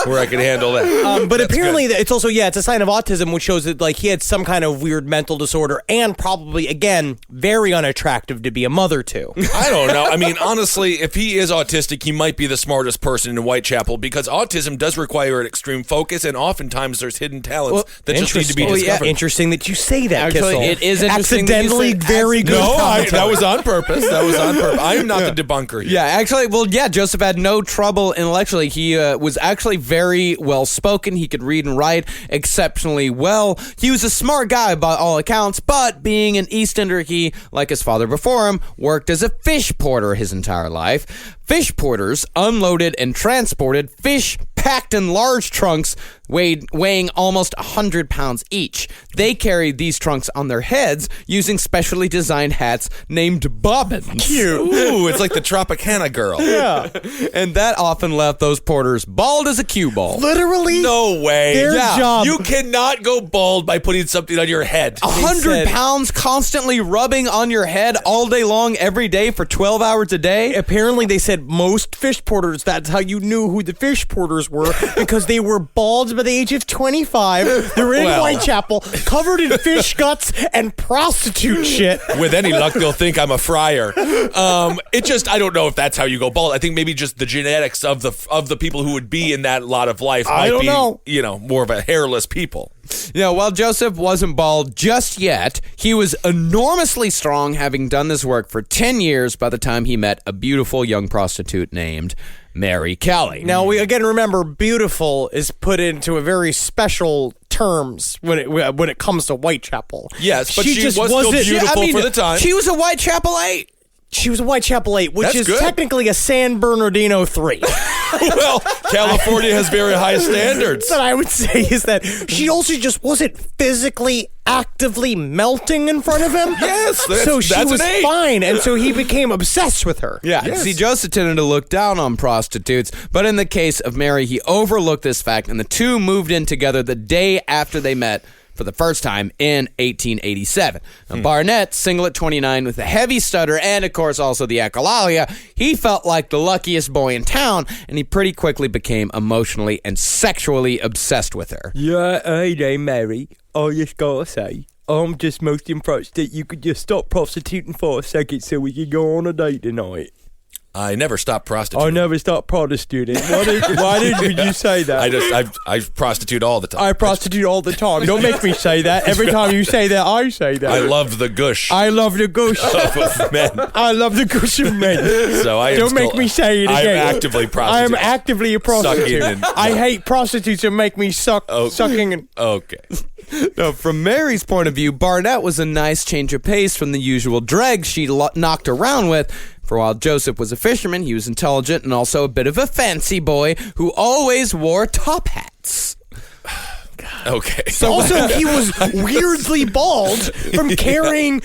where I can handle that. But apparently it's also, it's a sign of autism, which shows that like he had some kind of weird mental disorder and probably, again, very unattractive to be a mother to. I don't know. I mean, honestly, if he is autistic, he might be the smartest person in Whitechapel because autism does require an extreme focus, and oftentimes there's hidden talents that just need to be discovered. Interesting that you say that, Actually, Kissel. it is interesting that you Accidentally say- very good No, commentary. that was on purpose. I am not the debunker here. Yeah, actually, Joseph had no trouble intellectually. He was actually very well spoken. He could read and write exceptionally well. He was a smart guy by all accounts, but being an East Ender, he, like his father before him, worked as a fish porter his entire life. Fish porters unloaded and transported fish packed in large trunks weighing almost 100 pounds each. They carried these trunks on their heads using specially designed hats named bobbins. Cute. Ooh, it's like the Tropicana girl. Yeah. And that often left those porters bald as a cue ball. Literally. No way. Their job. You cannot go bald by putting something on your head. 100 said- pounds constantly rubbing on your head all day long, every day for 12 hours a day? Apparently, they said most fish porters, that's how you knew who the fish porters were, because they were bald by the age of 25. They're in Whitechapel, covered in fish guts and prostitute shit. With any luck, they'll think I'm a friar. I don't know if that's how you go bald. I think maybe just the genetics of the people who would be in that lot of life I might don't be, know. More of a hairless people. While Joseph wasn't bald just yet, he was enormously strong, having done this work for 10 years by the time he met a beautiful young prostitute named Mary Kelly. Now, we again remember beautiful is put into a very special terms when it comes to Whitechapel. Yes, but she just was still wasn't- beautiful for the time. She was a Whitechapel 8. She was a Whitechapel 8, which That's is good. technically a San Bernardino 3. Well, California has very high standards. What I would say is that she also just wasn't physically actively melting in front of him. Yes, so she that's was an 8. fine, and so he became obsessed with her. Yeah, Yes. see, Joseph tended to look down on prostitutes, but in the case of Mary, he overlooked this fact, and the two moved in together the day after they met for the first time in 1887. Now, Barnett, single at 29 with a heavy stutter and, of course, also the echolalia, he felt like the luckiest boy in town, and he pretty quickly became emotionally and sexually obsessed with her. Yeah, hey there, Mary. I just gotta say, I'm just most impressed that you could just stop prostituting for a second so we could go on a date tonight. I never stopped prostituting. I never stopped prostituting. Why did you say that? I prostitute all the time. I prostitute all the time. Don't make me say that. Every time you say that, I say that. I love the gush I love the gush. of men. I love the gush of men. So I am Don't make still- me say it I'm again. actively I prostituting. am actively a prostitute. Sucking and- I hate prostitutes that make me sucking and... Okay. No, from Mary's point of view, Barnett was a nice change of pace from the usual dregs she knocked around with. For while Joseph was a fisherman, he was intelligent and also a bit of a fancy boy who always wore top hats. Okay. Also, he was weirdly bald from carrying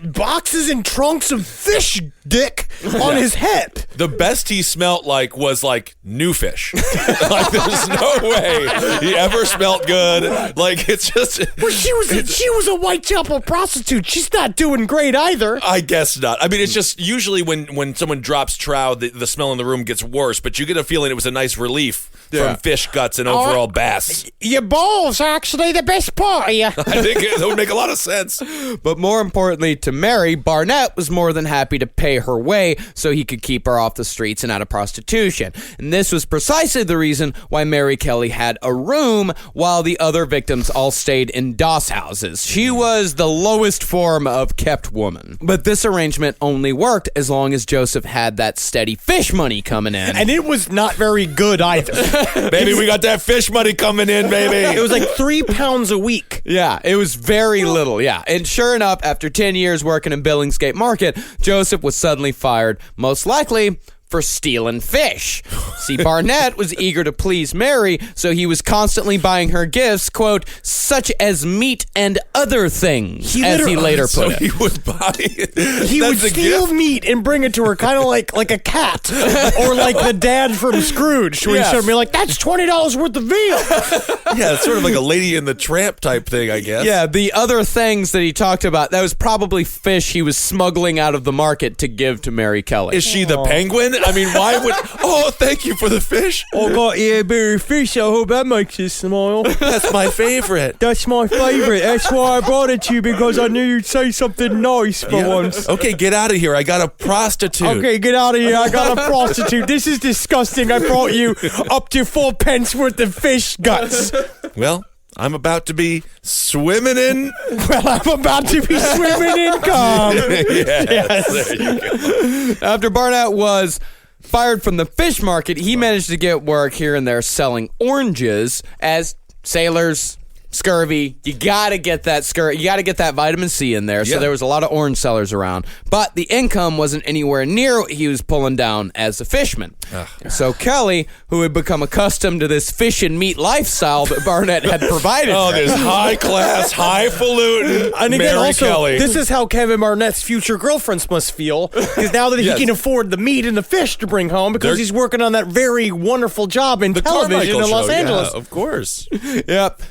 boxes and trunks of fish dick on his head. The best he smelt like was like new fish. Like there's no way he ever smelt good. Like it's just. Well, she was a Whitechapel prostitute. She's not doing great either. I guess not. I mean, it's just usually when someone drops trow, the smell in the room gets worse. But you get a feeling it was a nice relief from fish guts and overall bass. Your balls are actually the best part of you. I think it would make a lot of sense. But more importantly to Mary, Barnett was more than happy to pay her way so he could keep her off the streets and out of prostitution. And this was precisely the reason why Mary Kelly had a room while the other victims all stayed in doss houses. She was the lowest form of kept woman. But this arrangement only worked as long as Joseph had that steady fish money coming in. And it was not very good either. Baby, we got that fish money coming in, baby. It was like £3 a week. Yeah, it was very little, yeah. And sure enough, after 10 years working in Billingsgate Market, Joseph was suddenly fired, most likely for stealing fish. See, Barnett was eager to please Mary, so he was constantly buying her gifts, quote, such as meat and other things, as he later So put it. he would buy it. He would steal meat and bring it to her, kind of like a cat, or like the dad from Scrooge, where Yes. he'd be like, "That's $20 worth of veal." Yeah, it's sort of like a Lady in the Tramp type thing, I guess. Yeah, the other things that he talked about, that was probably fish he was smuggling out of the market to give to Mary Kelly. Is she the penguin? I mean, why would... Oh, thank you for the fish. I got here a bit of fish. I hope that makes you smile. That's my favorite. That's my favourite. That's why I brought it to you, because I knew you'd say something nice for once. Okay, get out of here. I got a prostitute. Okay, get out of here. I got a prostitute. This is disgusting. I brought you up to 4 pence worth of fish guts. Well, I'm about to be swimming in... Well, I'm about to be swimming in cum. Yes. There you go. After Barnett was fired from the fish market, he managed to get work here and there selling oranges as sailors... Scurvy, you gotta get that you gotta get that vitamin C in there. So Yeah. there was a lot of orange sellers around, but the income wasn't anywhere near what he was pulling down as a fisherman. So Kelly, who had become accustomed to this fish and meat lifestyle that Barnett had provided, Oh, her, there's high class, highfalutin And again, Mary also, Kelly. this is how Kevin Barnett's future girlfriends must feel, because now that Yes. he can afford the meat and the fish to bring home, because They're- he's working on that very wonderful job in the television Carmichael in Los show, Angeles. Yeah, of course. Yep.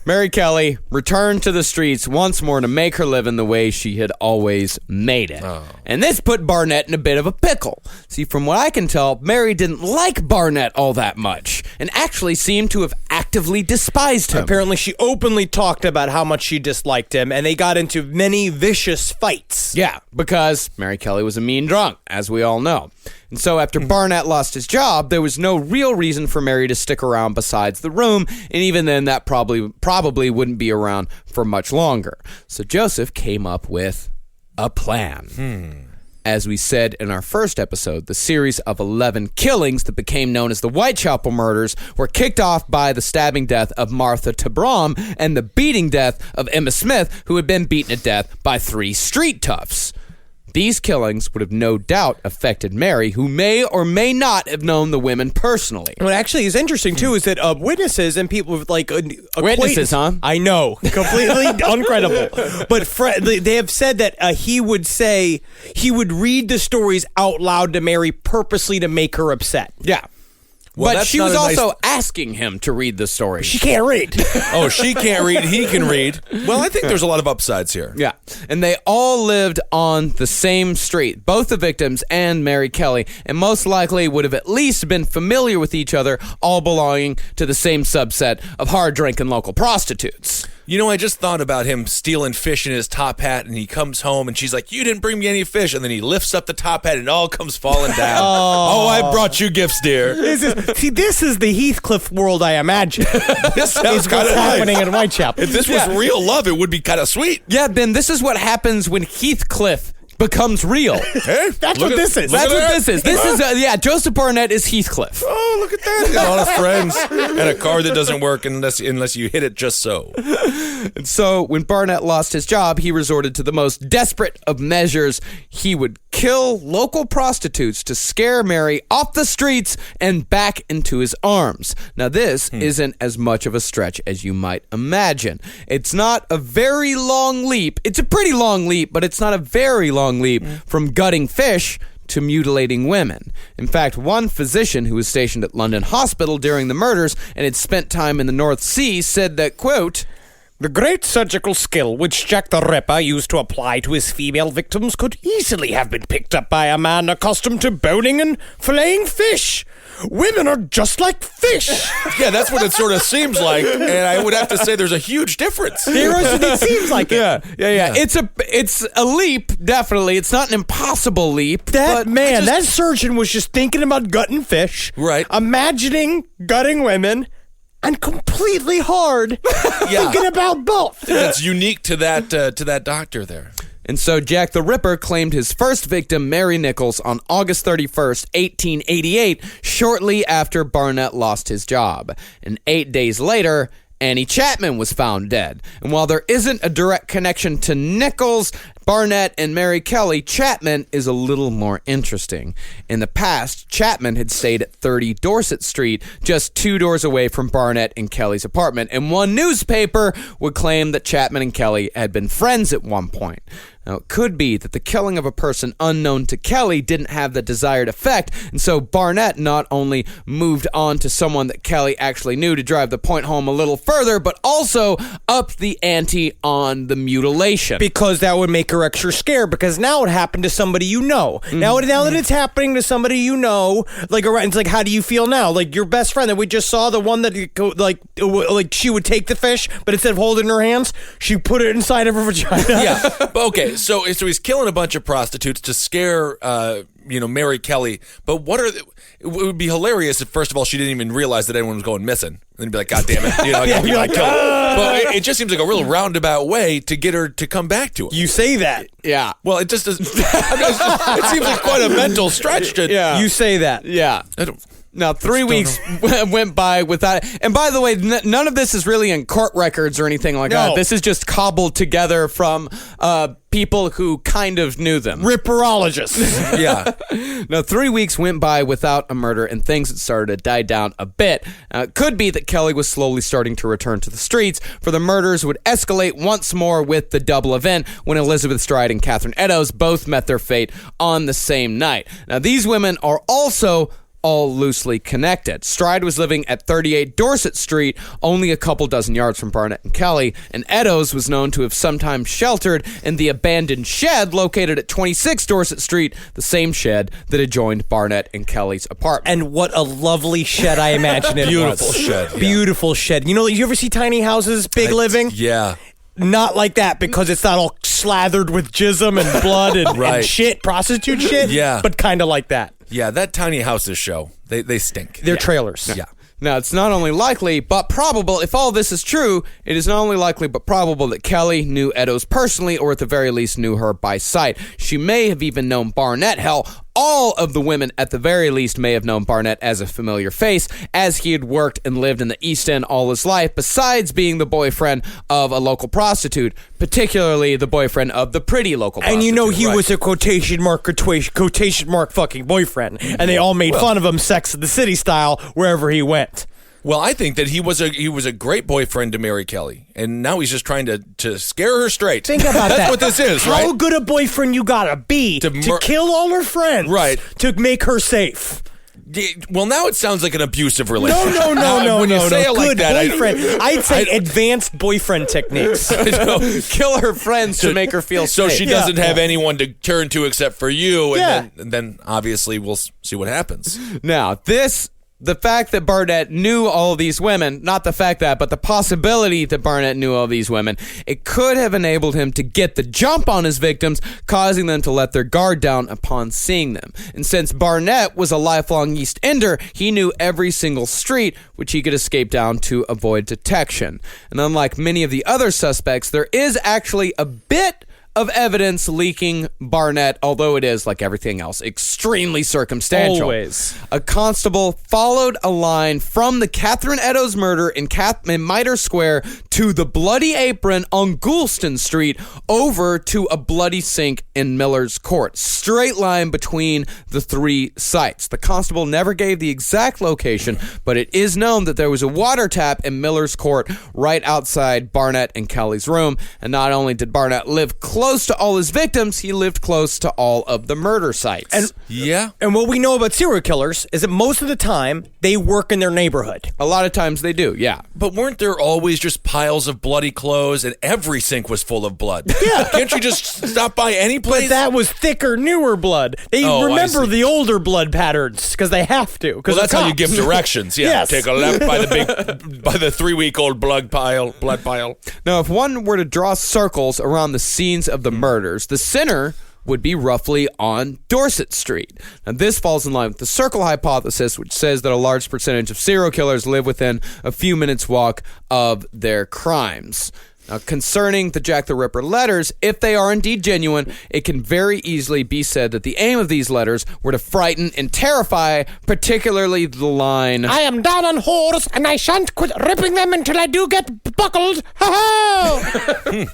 Mary Kelly returned to the streets once more to make her living the way she had always made it. And this put Barnett in a bit of a pickle. See, from what I can tell, Mary didn't like Barnett all that much and actually seemed to have actively despised him. Apparently, she openly talked about how much she disliked him, and they got into many vicious fights. Yeah, because Mary Kelly was a mean drunk, as we all know. And so after Barnett lost his job, there was no real reason for Mary to stick around besides the room, and even then that probably wouldn't be around for much longer. So Joseph came up with a plan. As we said in our first episode, the series of 11 killings that became known as the Whitechapel murders were kicked off by the stabbing death of Martha Tabram and the beating death of Emma Smith, who had been beaten to death by 3 street toughs. These killings would have no doubt affected Mary, who may or may not have known the women personally. What actually is interesting, too, is that witnesses and people with, like... Witnesses, huh? I know. Completely uncredible. But they have said that he would read the stories out loud to Mary purposely to make her upset. Yeah. Well, but that's she not was a nice- also asking him to read the story. She can't read. Oh, she can't read. He can read. Well, I think there's a lot of upsides here. Yeah. And they all lived on the same street, both the victims and Mary Kelly, and most likely would have at least been familiar with each other, all belonging to the same subset of hard-drinking local prostitutes. You know, I just thought about him stealing fish in his top hat, and he comes home, and she's like, "You didn't bring me any fish," and then he lifts up the top hat, and it all comes falling down. Oh, I brought you gifts, dear. This is the Heathcliff world I imagine. This sounds Is kind what's of happening nice. in Whitechapel. If this was real love, it would be kind of sweet. Yeah, Ben, this is what happens when Heathcliff becomes real. Hey, That's look what at- this is. look That's at what that. this is. This is, Joseph Barnett is Heathcliff. Oh, look at that. He's got a lot of friends. And a car that doesn't work unless you hit it just so. And so when Barnett lost his job, he resorted to the most desperate of measures. He would kill local prostitutes to scare Mary off the streets and back into his arms. Now, this isn't as much of a stretch as you might imagine. It's not a very long leap. It's a pretty long leap, but it's not a very long leap from gutting fish to mutilating women. In fact, one physician who was stationed at London Hospital during the murders and had spent time in the North Sea said that, quote, The great surgical skill which Jack the Ripper used to apply to his female victims could easily have been picked up by a man accustomed to boning and filleting fish. Women are just like fish. Yeah, that's what it sort of seems like. And I would have to say there's a huge difference. It seems like it. Yeah. It's a leap, definitely. It's not an impossible leap. That surgeon was just thinking about gutting fish. Right. Imagining gutting women. And completely hard thinking about both. That's unique to that doctor there. And so Jack the Ripper claimed his first victim, Mary Nichols, on August 31st, 1888, shortly after Barnett lost his job. And 8 days later, Annie Chapman was found dead. And while there isn't a direct connection to Nichols, Barnett, and Mary Kelly, Chapman is a little more interesting. In the past, Chapman had stayed at 30 Dorset Street, just 2 doors away from Barnett and Kelly's apartment, and one newspaper would claim that Chapman and Kelly had been friends at one point. Now, it could be that the killing of a person unknown to Kelly didn't have the desired effect, and so Barnett not only moved on to someone that Kelly actually knew to drive the point home a little further, but also upped the ante on the mutilation. Because that would make her extra scared, because now it happened to somebody you know. Now that it's happening to somebody you know, it's like, how do you feel now? Like your best friend that we just saw, the one that like she would take the fish, but instead of holding her hands, she put it inside of her vagina. Yeah. But okay, so he's killing a bunch of prostitutes to scare Mary Kelly. But it would be hilarious if, first of all, she didn't even realize that anyone was going missing. And then be like, God damn it. I gotta be like, But it just seems like a real roundabout way to get her to come back to him. You say that. Yeah. Well, it just doesn't. It seems like quite a mental stretch to. Yeah. You say that. Yeah. I don't. Now, 3 weeks went by without it. And by the way, none of this is really in court records or anything like that. This is just cobbled together from people who kind of knew them. Ripperologists. Yeah. Now, 3 weeks went by without a murder, and things had started to die down a bit. It could be that Kelly was slowly starting to return to the streets, for the murders would escalate once more with the double event when Elizabeth Stride and Catherine Eddowes both met their fate on the same night. Now, these women are also all loosely connected. Stride was living at 38 Dorset Street, only a couple dozen yards from Barnett and Kelly, and Eddowes was known to have sometimes sheltered in the abandoned shed located at 26 Dorset Street, the same shed that adjoined Barnett and Kelly's apartment. And what a lovely shed I imagine it Beautiful was. shed. Yeah. Beautiful shed. You ever see tiny houses, big living? Yeah. Not like that, because it's not all slathered with jism and blood and, Right. and shit, prostitute shit. Yeah. But kind of like that. Yeah, that tiny houses show. They stink. They're trailers. Yeah. Now, it's not only likely, but probable, if all this is true, it is not only likely, but probable that Kelly knew Eddowes personally, or at the very least knew her by sight. She may have even known Barnett. Hell, All of the women, at the very least, may have known Barnett as a familiar face, as he had worked and lived in the East End all his life, besides being the boyfriend of a local prostitute, particularly the boyfriend of the pretty local prostitute. And you know he was a quotation mark fucking boyfriend, and they all made fun of him, Sex and the City style, wherever he went. Well, I think that he was a great boyfriend to Mary Kelly, and now he's just trying to scare her straight. Think about that. That's what this is, right? How good a boyfriend you gotta be to kill all her friends, right? To make her safe. Well, now it sounds like an abusive relationship. No. When you say it like that, boyfriend. I'd say advanced boyfriend techniques. Kill her friends to make her feel so safe. she doesn't have anyone to turn to except for you, Yeah. and then obviously we'll see what happens. Now, the fact that Barnett knew all these women, not the fact that, but the possibility that Barnett knew all these women, it could have enabled him to get the jump on his victims, causing them to let their guard down upon seeing them. And since Barnett was a lifelong East Ender, he knew every single street which he could escape down to avoid detection. And unlike many of the other suspects, there is actually a bit of evidence leaking Barnett, although it is, like everything else, extremely circumstantial. Always. A constable followed a line from the Catherine Eddowes murder in Mitre Square to the Bloody Apron on Goulston Street over to a bloody sink in Miller's Court. Straight line between the three sites. The constable never gave the exact location, but it is known that there was a water tap in Miller's Court right outside Barnett and Kelly's room. And not only did Barnett live close to all his victims, he lived close to all of the murder sites. And what we know about serial killers is that most of the time they work in their neighborhood. A lot of times they do, yeah. But weren't there always just piles of bloody clothes and every sink was full of blood? Yeah. Can't you just stop by any place? But that was thicker, newer blood. They remember the older blood patterns because they have to. Well, that's how you give directions. Yeah. Yes. Take a left by the 3-week-old blood pile. Now, if one were to draw circles around the scenes of the murders, the center would be roughly on Dorset Street. Now, this falls in line with the circle hypothesis, which says that a large percentage of serial killers live within a few minutes' walk of their crimes. Now, concerning the Jack the Ripper letters, if they are indeed genuine, it can very easily be said that the aim of these letters were to frighten and terrify, particularly the line, "I am down on whores, and I shan't quit ripping them until I do get buckled. Ha-ha!"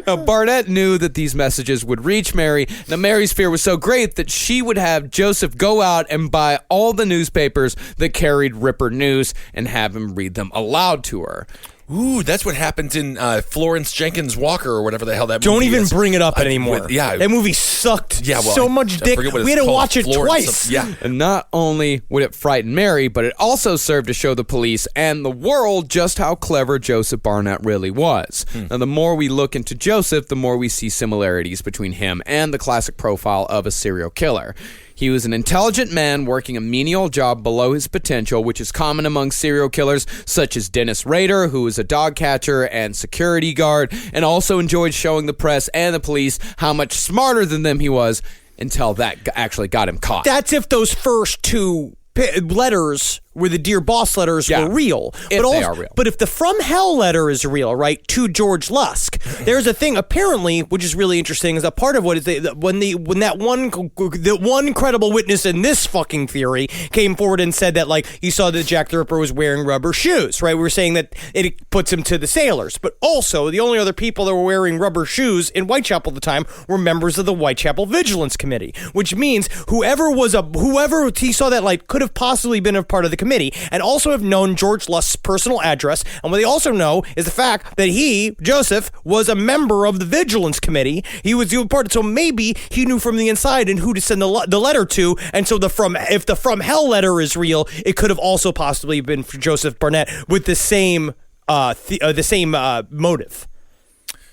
Now, Barnett knew that these messages would reach Mary. Now, Mary's fear was so great that she would have Joseph go out and buy all the newspapers that carried Ripper news and have him read them aloud to her. Ooh, that's what happens in Florence Jenkins Walker or whatever the hell that Don't movie even is. bring it up anymore. That movie sucked. Yeah, well, so much I dick. forget what We it's had to called. watch it Florence twice. something. Yeah. And not only would it frighten Mary, but it also served to show the police and the world just how clever Joseph Barnett really was. Now, the more we look into Joseph, the more we see similarities between him and the classic profile of a serial killer. He was an intelligent man working a menial job below his potential, which is common among serial killers such as Dennis Rader, who was a dog catcher and security guard, and also enjoyed showing the press and the police how much smarter than them he was until that actually got him caught. That's if those first two letters were the Dear Boss letters were real. If they are real. But if the From Hell letter is real, right, to George Lusk, there's a thing apparently, which is really interesting, is a part of what is when the one credible witness in this fucking theory came forward and said that, like, he saw that Jack the Ripper was wearing rubber shoes, right? We were saying that it puts him to the sailors. But also, the only other people that were wearing rubber shoes in Whitechapel at the time were members of the Whitechapel Vigilance Committee, which means whoever he saw that light could have possibly been a part of the committee and also have known George Lusk's personal address. And what they also know is the fact that he, Joseph, was a member of the Vigilance Committee. He was part, so maybe he knew from the inside and who to send the letter to. And so if the From Hell letter is real, it could have also possibly been for Joseph Barnett with the same motive.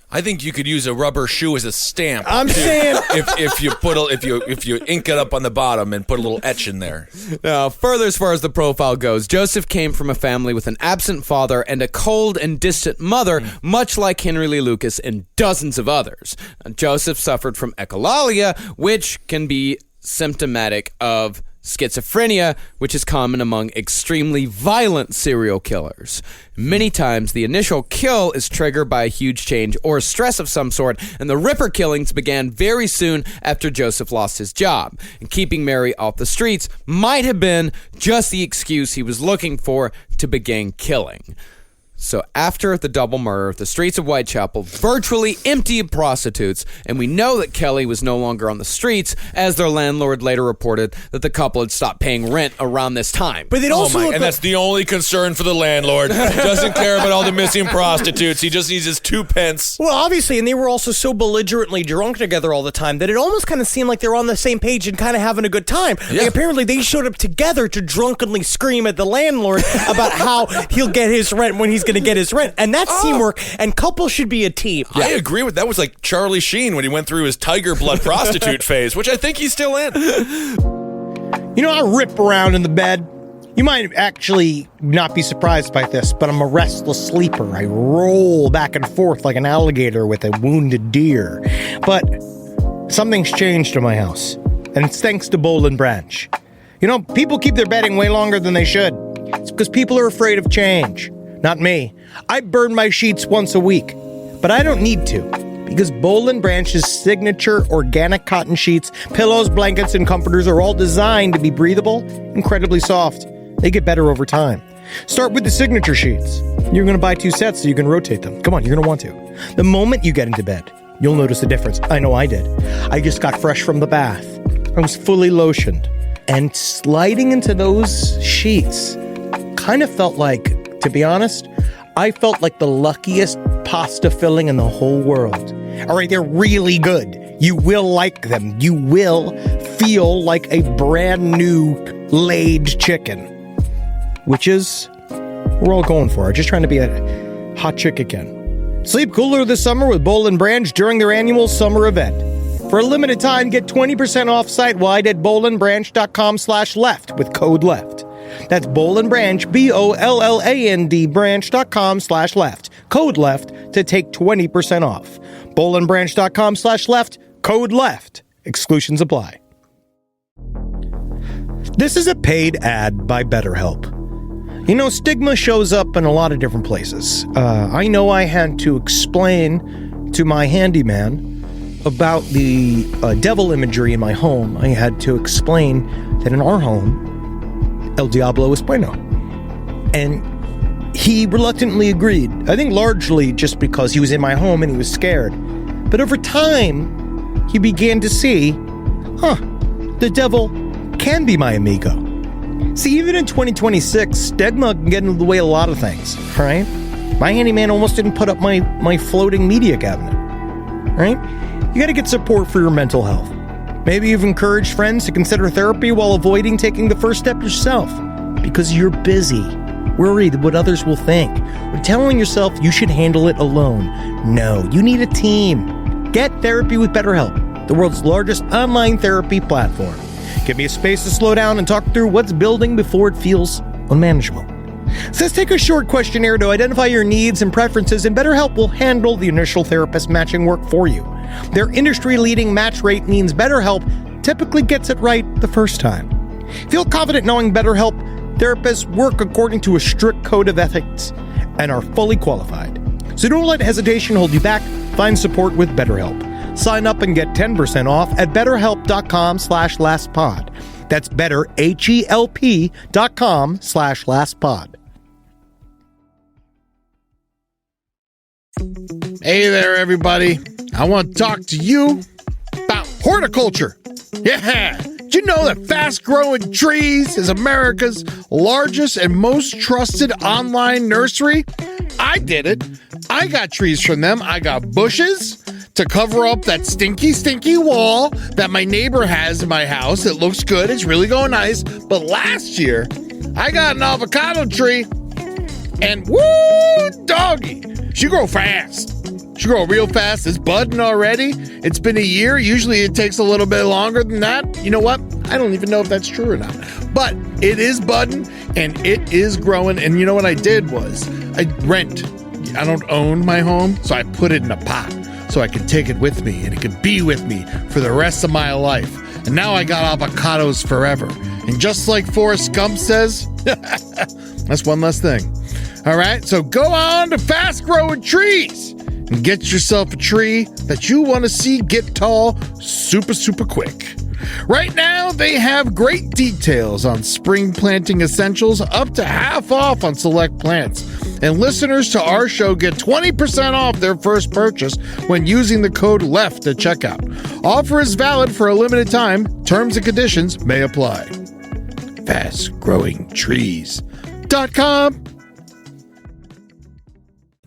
I think you could use a rubber shoe as a stamp. I'm saying if you ink it up on the bottom and put a little etch in there. Now, further as far as the profile goes, Joseph came from a family with an absent father and a cold and distant mother, much like Henry Lee Lucas and dozens of others. Joseph suffered from echolalia, which can be symptomatic of schizophrenia, which is common among extremely violent serial killers. Many times, the initial kill is triggered by a huge change or stress of some sort, and the Ripper killings began very soon after Joseph lost his job. And keeping Mary off the streets might have been just the excuse he was looking for to begin killing. So after the double murder, the streets of Whitechapel virtually empty of prostitutes, and we know that Kelly was no longer on the streets, as their landlord later reported that the couple had stopped paying rent around this time. But they'd also look and that's the only concern for the landlord. Doesn't care about all the missing prostitutes. He just needs his 2 pence. Well, obviously, and they were also so belligerently drunk together all the time that it almost kind of seemed like they were on the same page and kind of having a good time. Yeah. Like, apparently, they showed up together to drunkenly scream at the landlord about how he'll get his rent when he's going to get his rent. And that's teamwork, and couples should be a team. I agree with that. Was like Charlie Sheen when he went through his tiger blood prostitute phase, which I think he's still in. You know, I rip around in the bed. You might actually not be surprised by this, but I'm a restless sleeper. I roll back and forth like an alligator with a wounded deer. But something's changed in my house, and it's thanks to Boll and Branch. You know, people keep their bedding way longer than they should. It's because people are afraid of change. Not me. I burn my sheets once a week, but I don't need to, because Boll and Branch's signature organic cotton sheets, pillows, blankets, and comforters are all designed to be breathable, incredibly soft. They get better over time. Start with the signature sheets. You're going to buy 2 sets so you can rotate them. Come on, you're going to want to. The moment you get into bed, you'll notice a difference. I know I did. I just got fresh from the bath. I was fully lotioned. And sliding into those sheets kind of felt like, to be honest, I felt like the luckiest pasta filling in the whole world. All right, they're really good. You will like them. You will feel like a brand new laid chicken, which is we're all going for. Just trying to be a hot chick again. Sleep cooler this summer with Boll and Branch during their annual summer event. For a limited time, get 20% off site-wide at bollandbranch.com/left with code LEFT. That's Boll and Branch, BOLLAND branch.com/left. Code LEFT to take 20% off. bollandbranch.com/left. Code LEFT. Exclusions apply. This is a paid ad by BetterHelp. You know, stigma shows up in a lot of different places. I know I had to explain to my handyman about the devil imagery in my home. I had to explain that in our home, El Diablo es bueno. And he reluctantly agreed. I think largely just because he was in my home and he was scared. But over time, he began to see, the devil can be my amigo. See, even in 2026, stigma can get in the way of a lot of things, right? My handyman almost didn't put up my floating media cabinet, right? You gotta get support for your mental health. Maybe you've encouraged friends to consider therapy while avoiding taking the first step yourself because you're busy, worried what others will think, or telling yourself you should handle it alone. No, you need a team. Get therapy with BetterHelp, the world's largest online therapy platform. Give me a space to slow down and talk through what's building before it feels unmanageable. So let's take a short questionnaire to identify your needs and preferences, and BetterHelp will handle the initial therapist matching work for you. Their industry-leading match rate means BetterHelp typically gets it right the first time. Feel confident knowing BetterHelp therapists work according to a strict code of ethics and are fully qualified. So don't let hesitation hold you back. Find support with BetterHelp. Sign up and get 10% off at betterhelp.com/lastpod. That's betterhelp.com/lastpod. Hey there, everybody. I want to talk to you about horticulture. Yeah. Did you know that Fast Growing Trees is America's largest and most trusted online nursery? I did it. I got trees from them. I got bushes to cover up that stinky wall that my neighbor has in my house. It looks good. It's really going nice. But last year, I got an avocado tree, and woo, doggy, she grow fast. She grow real fast. It's budding already. It's been a year. Usually it takes a little bit longer than that. You know what? I don't even know if that's true or not. But it is budding and it is growing. And you know what I did was I rent. I don't own my home, so I put it in a pot so I could take it with me and it could be with me for the rest of my life. And now I got avocados forever. And just like Forrest Gump says, that's one less thing. All right, so go on to Fast Growing Trees and get yourself a tree that you want to see get tall super, super quick. Right now, they have great details on spring planting essentials, up to half off on select plants. And listeners to our show get 20% off their first purchase when using the code LEFT at checkout. Offer is valid for a limited time. Terms and conditions may apply. FastGrowingTrees.com.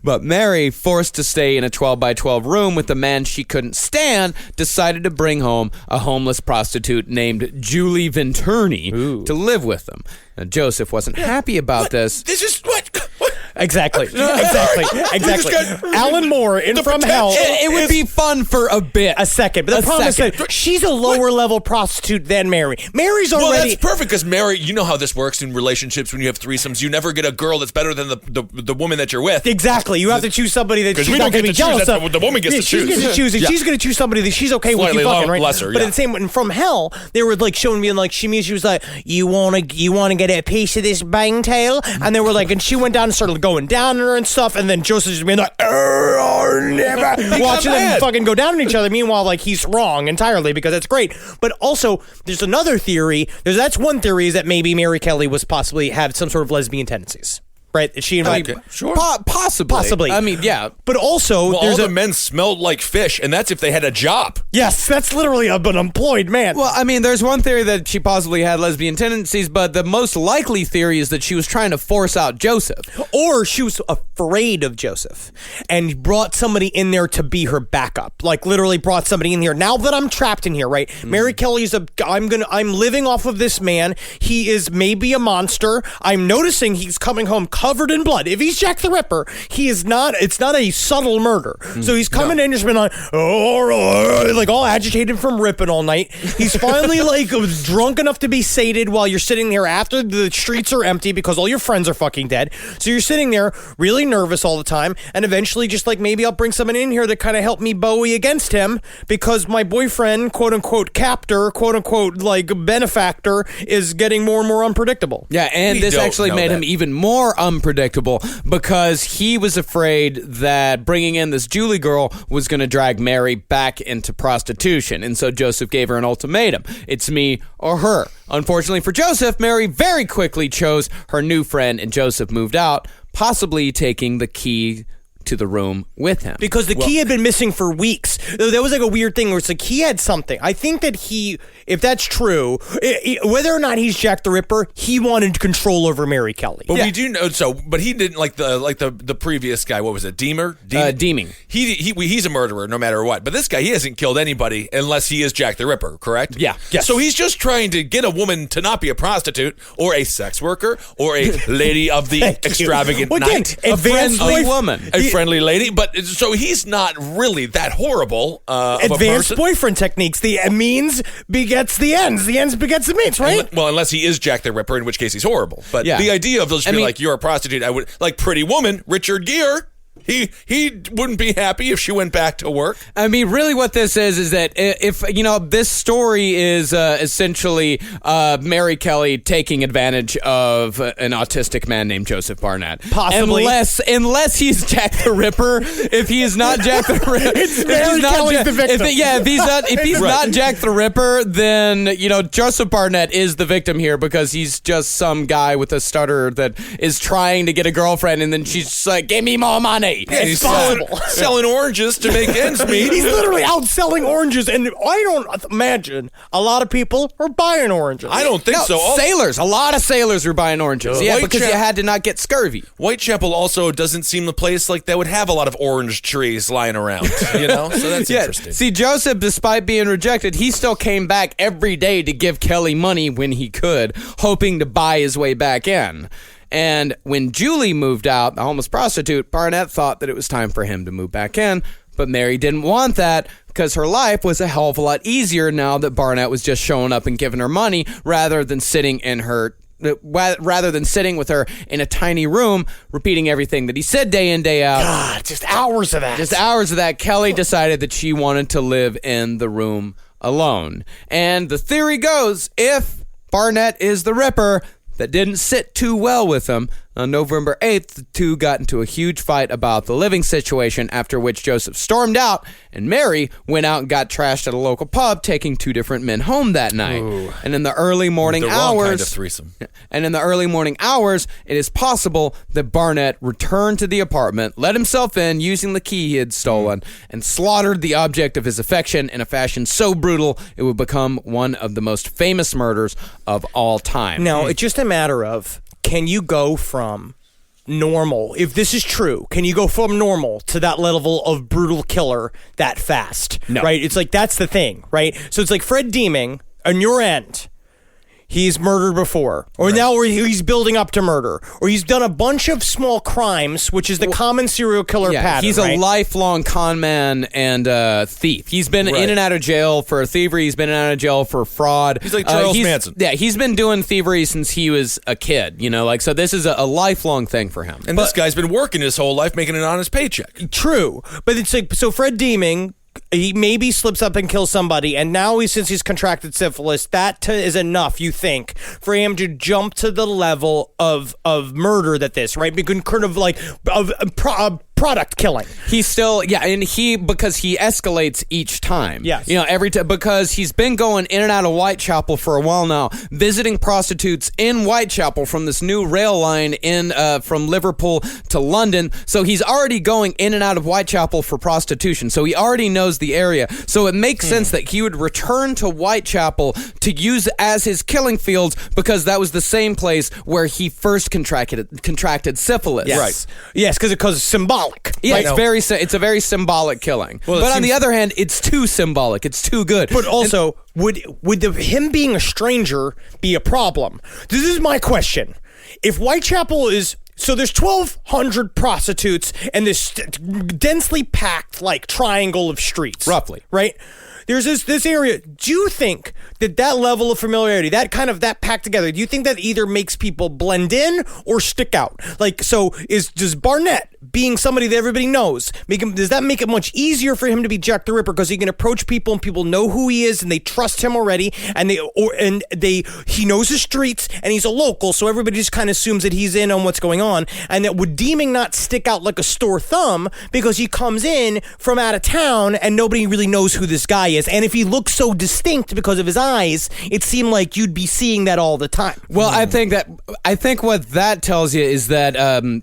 But Mary, forced to stay in a 12 by 12 room with a man she couldn't stand, decided to bring home a homeless prostitute named Julie Venturni to live with them. Now, Joseph wasn't happy about this. This is what? Exactly. Alan Moore in From Hell. It would be fun for a bit. A second. But the problem is that she's a lower level prostitute than Mary. Mary's already... Well, that's perfect, because Mary, you know how this works in relationships when you have threesomes. You never get a girl that's better than the woman that you're with. Exactly. You have to choose somebody that she's not going to be jealous of. The woman gets to choose. She's going to choose, and she's going to choose somebody that she's okay with you fucking, right? Lesser, but at the same time, From Hell, they were like showing me, and like she was like, you want to get a piece of this bang tail? And they were like, and she went down and started going down on her and stuff, and then Joseph just being like, never watching them fucking go down on each other. Meanwhile, like, he's wrong entirely, because that's great. But also, there's another theory. That's one theory, is that maybe Mary Kelly was possibly had some sort of lesbian tendencies. Right? She invited... Sure. Possibly. I mean, yeah. But also... Well, all the men smelled like fish, and that's if they had a job. Yes, that's literally an unemployed man. Well, I mean, there's one theory that she possibly had lesbian tendencies, but the most likely theory is that she was trying to force out Joseph. Or she was afraid of Joseph and brought somebody in there to be her backup. Like, literally brought somebody in here. Now that I'm trapped in here, right? Mary Kelly's I'm living off of this man. He is maybe a monster. I'm noticing he's coming home covered in blood. If he's Jack the Ripper, it's not a subtle murder. So he's coming in, just been like all agitated from ripping all night. He's finally like drunk enough to be sated while you're sitting there after the streets are empty because all your friends are fucking dead. So you're sitting there really nervous all the time, and eventually just like, maybe I'll bring someone in here that kind of help me Bowie against him, because my boyfriend, quote unquote captor, quote unquote like benefactor, is getting more and more unpredictable. Yeah, and this actually made him even more unpredictable, because he was afraid that bringing in this Julie girl was going to drag Mary back into prostitution, and so Joseph gave her an ultimatum. It's me or her. Unfortunately for Joseph, Mary very quickly chose her new friend, and Joseph moved out, possibly taking the key to the room with him. Because the key had been missing for weeks. That was like a weird thing where it's like he had something. I think that if that's true, whether or not he's Jack the Ripper, he wanted control over Mary Kelly. But we do know, but he didn't like the previous guy. What was it? Deeming. He's a murderer no matter what. But this guy, he hasn't killed anybody unless he is Jack the Ripper, correct? Yeah. Yes. So he's just trying to get a woman to not be a prostitute or a sex worker or a lady of the extravagant night. A friendly woman. A friendly lady, but so he's not really that horrible. Advanced boyfriend techniques. The means begets the ends. The ends begets the means, right? Well, unless he is Jack the Ripper, in which case he's horrible. But the idea of those being like, you're a prostitute, I would like Pretty Woman, Richard Gere. He wouldn't be happy if she went back to work. I mean, really what this is that if, this story is essentially Mary Kelly taking advantage of an autistic man named Joseph Barnett. Possibly. Unless he's Jack the Ripper. If he is not Jack the Ripper. Mary Kelly's the victim. If he's not Jack the Ripper, then, Joseph Barnett is the victim here, because he's just some guy with a stutter that is trying to get a girlfriend, and then she's just like, give me more money. Yeah, he's selling oranges to make ends meet. He's literally out selling oranges, and I don't imagine a lot of people are buying oranges. I don't think so. A lot of sailors were buying oranges. Yeah, because you had to not get scurvy. Whitechapel also doesn't seem the place like that would have a lot of orange trees lying around, So that's interesting. See, Joseph, despite being rejected, he still came back every day to give Kelly money when he could, hoping to buy his way back in. And when Julie moved out, the homeless prostitute, Barnett thought that it was time for him to move back in. But Mary didn't want that, because her life was a hell of a lot easier now that Barnett was just showing up and giving her money rather than sitting with her in a tiny room repeating everything that he said day in, day out. God, just hours of that. Kelly decided that she wanted to live in the room alone. And the theory goes, if Barnett is the Ripper. That didn't sit too well with him. On November 8th, the two got into a huge fight about the living situation, after which Joseph stormed out, and Mary went out and got trashed at a local pub, taking two different men home that night. Ooh. And in the early morning The hours, wrong kind of threesome. And in the early morning hours, it is possible that Barnett returned to the apartment, let himself in using the key he had stolen, and slaughtered the object of his affection in a fashion so brutal it would become one of the most famous murders of all time. Now, it's just a matter of, can you go from normal, if this is true, can you go from normal to that level of brutal killer that fast? No. Right? It's like, that's the thing, right? So it's like Fred Deeming, on your end, he's murdered before, or now he's building up to murder, or he's done a bunch of small crimes, which is the common serial killer pattern. He's a lifelong con man and thief. He's been in and out of jail for thievery. He's been in and out of jail for fraud. He's like Charles Manson. Yeah, he's been doing thievery since he was a kid. So this is a lifelong thing for him. And this guy's been working his whole life making an honest paycheck. True, but it's like, so Fred Deeming, he maybe slips up and kills somebody, and now since he's contracted syphilis, that is enough, you think, for him to jump to the level of murder right? Because kind of like product killing. He's still, and because he escalates each time. Yes. Every time, because he's been going in and out of Whitechapel for a while now, visiting prostitutes in Whitechapel from this new rail line from Liverpool to London. So he's already going in and out of Whitechapel for prostitution. So he already knows the area. So it makes sense that he would return to Whitechapel to use as his killing fields, because that was the same place where he first contracted syphilis. Yes. Right. Yes, because it's symbolic. Yeah, right? it's a very symbolic killing. Well, but on the other hand, it's too symbolic. It's too good. But also, would him being a stranger be a problem? This is my question. If Whitechapel is... So there's 1,200 prostitutes in this densely packed, like, triangle of streets. Roughly. Right? There's this area. Do you think that level of familiarity, that packed together, do you think that either makes people blend in or stick out? Like, so does Barnett, being somebody that everybody knows, does that make it much easier for him to be Jack the Ripper, because he can approach people and people know who he is and they trust him already, and he knows the streets and he's a local, so everybody just kind of assumes that he's in on what's going on, and that would Deeming not stick out like a sore thumb because he comes in from out of town and nobody really knows who this guy is? And if he looks so distinct because of his eyes, it seemed like you'd be seeing that all the time. Well, I think what that tells you is that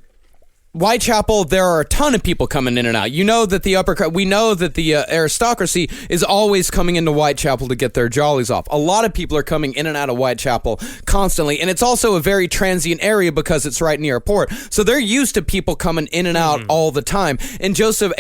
Whitechapel, there are a ton of people coming in and out. We know that the aristocracy is always coming into Whitechapel to get their jollies off. A lot of people are coming in and out of Whitechapel constantly, and it's also a very transient area because it's right near a port. So they're used to people coming in and out all the time. And Joseph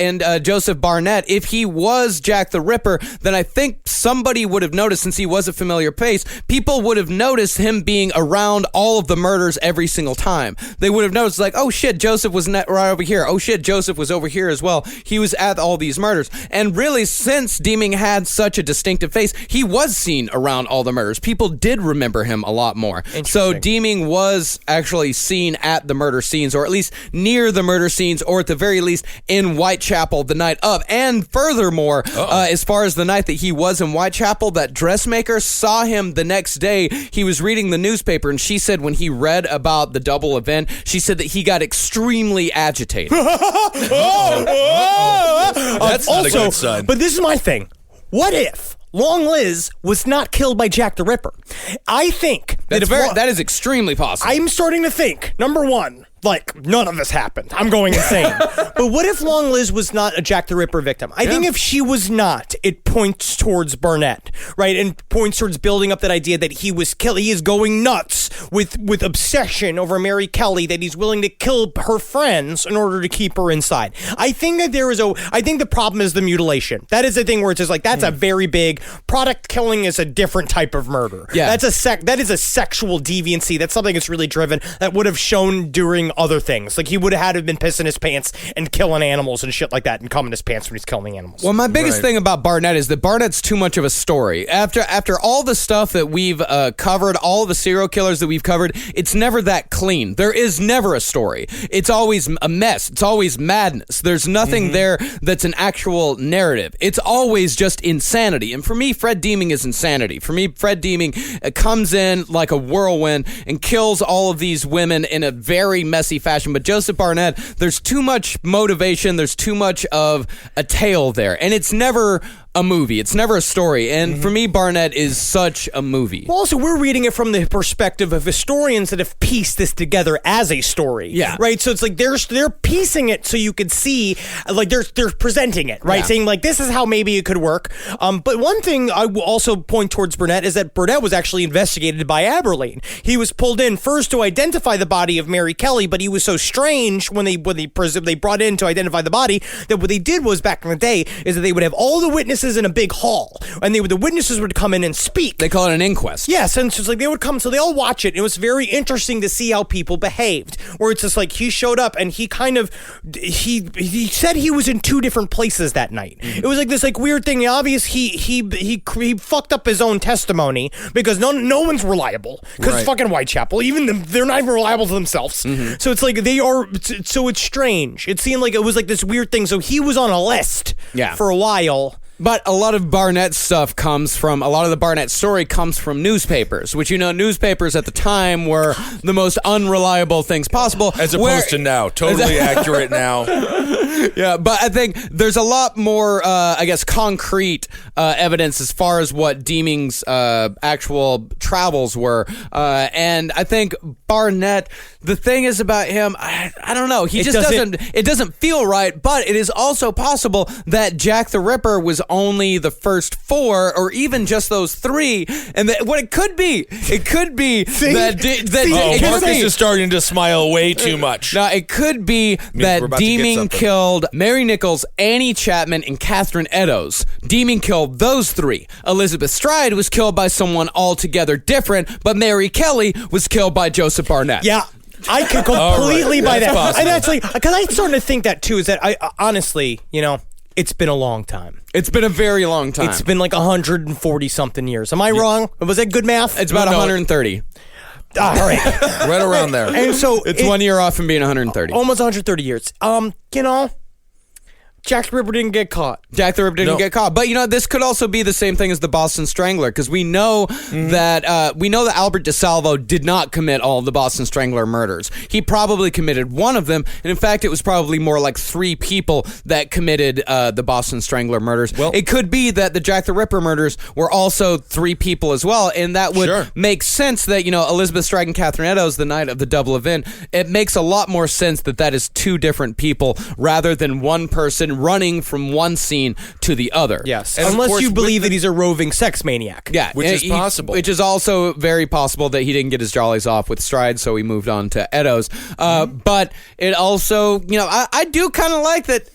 Barnett, if he was Jack the Ripper, then I think somebody would have noticed, since he was a familiar face, people would have noticed him being around all of the murders every single time. They would have noticed, like, oh shit, Joseph was right over here. Oh shit, Joseph was over here as well. He was at all these murders. And really, since Deeming had such a distinctive face, he was seen around all the murders. People did remember him a lot more. So Deeming was actually seen at the murder scenes, or at least near the murder scenes, or at the very least in Whitechapel the night of. And furthermore, as far as the night that he was in Whitechapel, that dressmaker saw him the next day. He was reading the newspaper, and she said when he read about the double event, she said that he got extremely agitated. That's not a good sign. But this is my thing. What if Long Liz was not killed by Jack the Ripper? I think that is extremely possible. I'm starting to think, number one, like, none of this happened. I'm going insane. But what if Long Liz was not a Jack the Ripper victim? I think if she was not, it points towards Barnett, right? And points towards building up that idea that he was killed. He is going nuts with obsession over Mary Kelly, that he's willing to kill her friends in order to keep her inside. I think that I think the problem is the mutilation. That is the thing where it's just like, that's a very big, product killing is a different type of murder. Yeah. That is a sexual deviancy. That's something that's really driven, that would have shown during other things. Like he would have had to have been pissing his pants and killing animals and shit like that and coming his pants when he's killing animals. Well, my biggest thing about Barnett is that Barnett's too much of a story. After all the stuff that we've covered, all the serial killers that we've covered, it's never that clean. There is never a story. It's always a mess. It's always madness. There's nothing there that's an actual narrative. It's always just insanity. And for me, Fred Deeming is insanity. For me, Fred Deeming comes in like a whirlwind and kills all of these women in a very messy fashion. But Joseph Barnett, there's too much motivation. There's too much of a tale there. And it's never a movie. It's never a story. And for me, Barnett is such a movie. Well, also, we're reading it from the perspective of historians that have pieced this together as a story. Yeah. Right? So it's like they're piecing it so you could see, like they're presenting it, right? Yeah. Saying like, this is how maybe it could work. But one thing I will also point towards Barnett is that Barnett was actually investigated by Aberline. He was pulled in first to identify the body of Mary Kelly, but he was so strange when they brought in to identify the body that what they did was back in the day is that they would have all the witnesses in a big hall, and the witnesses would come in and speak. They call it an inquest. Yes, and it's just like they would come, so they all watch it. It was very interesting to see how people behaved. Where it's just like he showed up and he kind of he said he was in two different places that night. It was like this like weird thing. Obvious he fucked up his own testimony because no one's reliable because it's fucking Whitechapel. Even they're not even reliable to themselves. So it's like they are. So it's strange. It seemed like it was like this weird thing. So he was on a list for a while. But a lot of Barnett's stuff a lot of the Barnett story comes from newspapers, which, newspapers at the time were the most unreliable things possible. As opposed to now. Totally accurate now. Yeah, but I think there's a lot more, concrete evidence as far as what Deeming's actual travels were. And I think Barnett, the thing is about him, I don't know. It doesn't feel right, but it is also possible that Jack the Ripper was only the first 4 or even just those 3, and that what it could be Marcus is starting to smile way too much. Now it could be that Deeming killed Mary Nichols, Annie Chapman, and Catherine Eddowes. Deeming killed those 3. Elizabeth Stride was killed by someone altogether different, but Mary Kelly was killed by Joseph Barnett. Yeah. I could completely buy that. possible. And actually, because I'm starting to think that too, is that I honestly, it's been a long time. It's been a very long time. It's been like 140 something years. Am I wrong? Was that good math? It's about 130. All right. Right around there. And so It's 1 year off from being 130. almost 130 years. Jack the Ripper didn't get caught. Jack the Ripper didn't get caught. But, this could also be the same thing as the Boston Strangler, because we know that Albert DeSalvo did not commit all of the Boston Strangler murders. He probably committed one of them, and in fact, it was probably more like 3 people that committed the Boston Strangler murders. Well, it could be that the Jack the Ripper murders were also 3 people as well, and that would make sense that, Elizabeth Stride and Catherine Eddowes, the night of the double event, it makes a lot more sense that is 2 different people rather than one person running from one scene to the other. Yes. And unless you believe with that he's a roving sex maniac. Yeah. Which is possible. Which is also very possible that he didn't get his jollies off with Stride, so he moved on to Eddowes. But it also, I do kind of like that,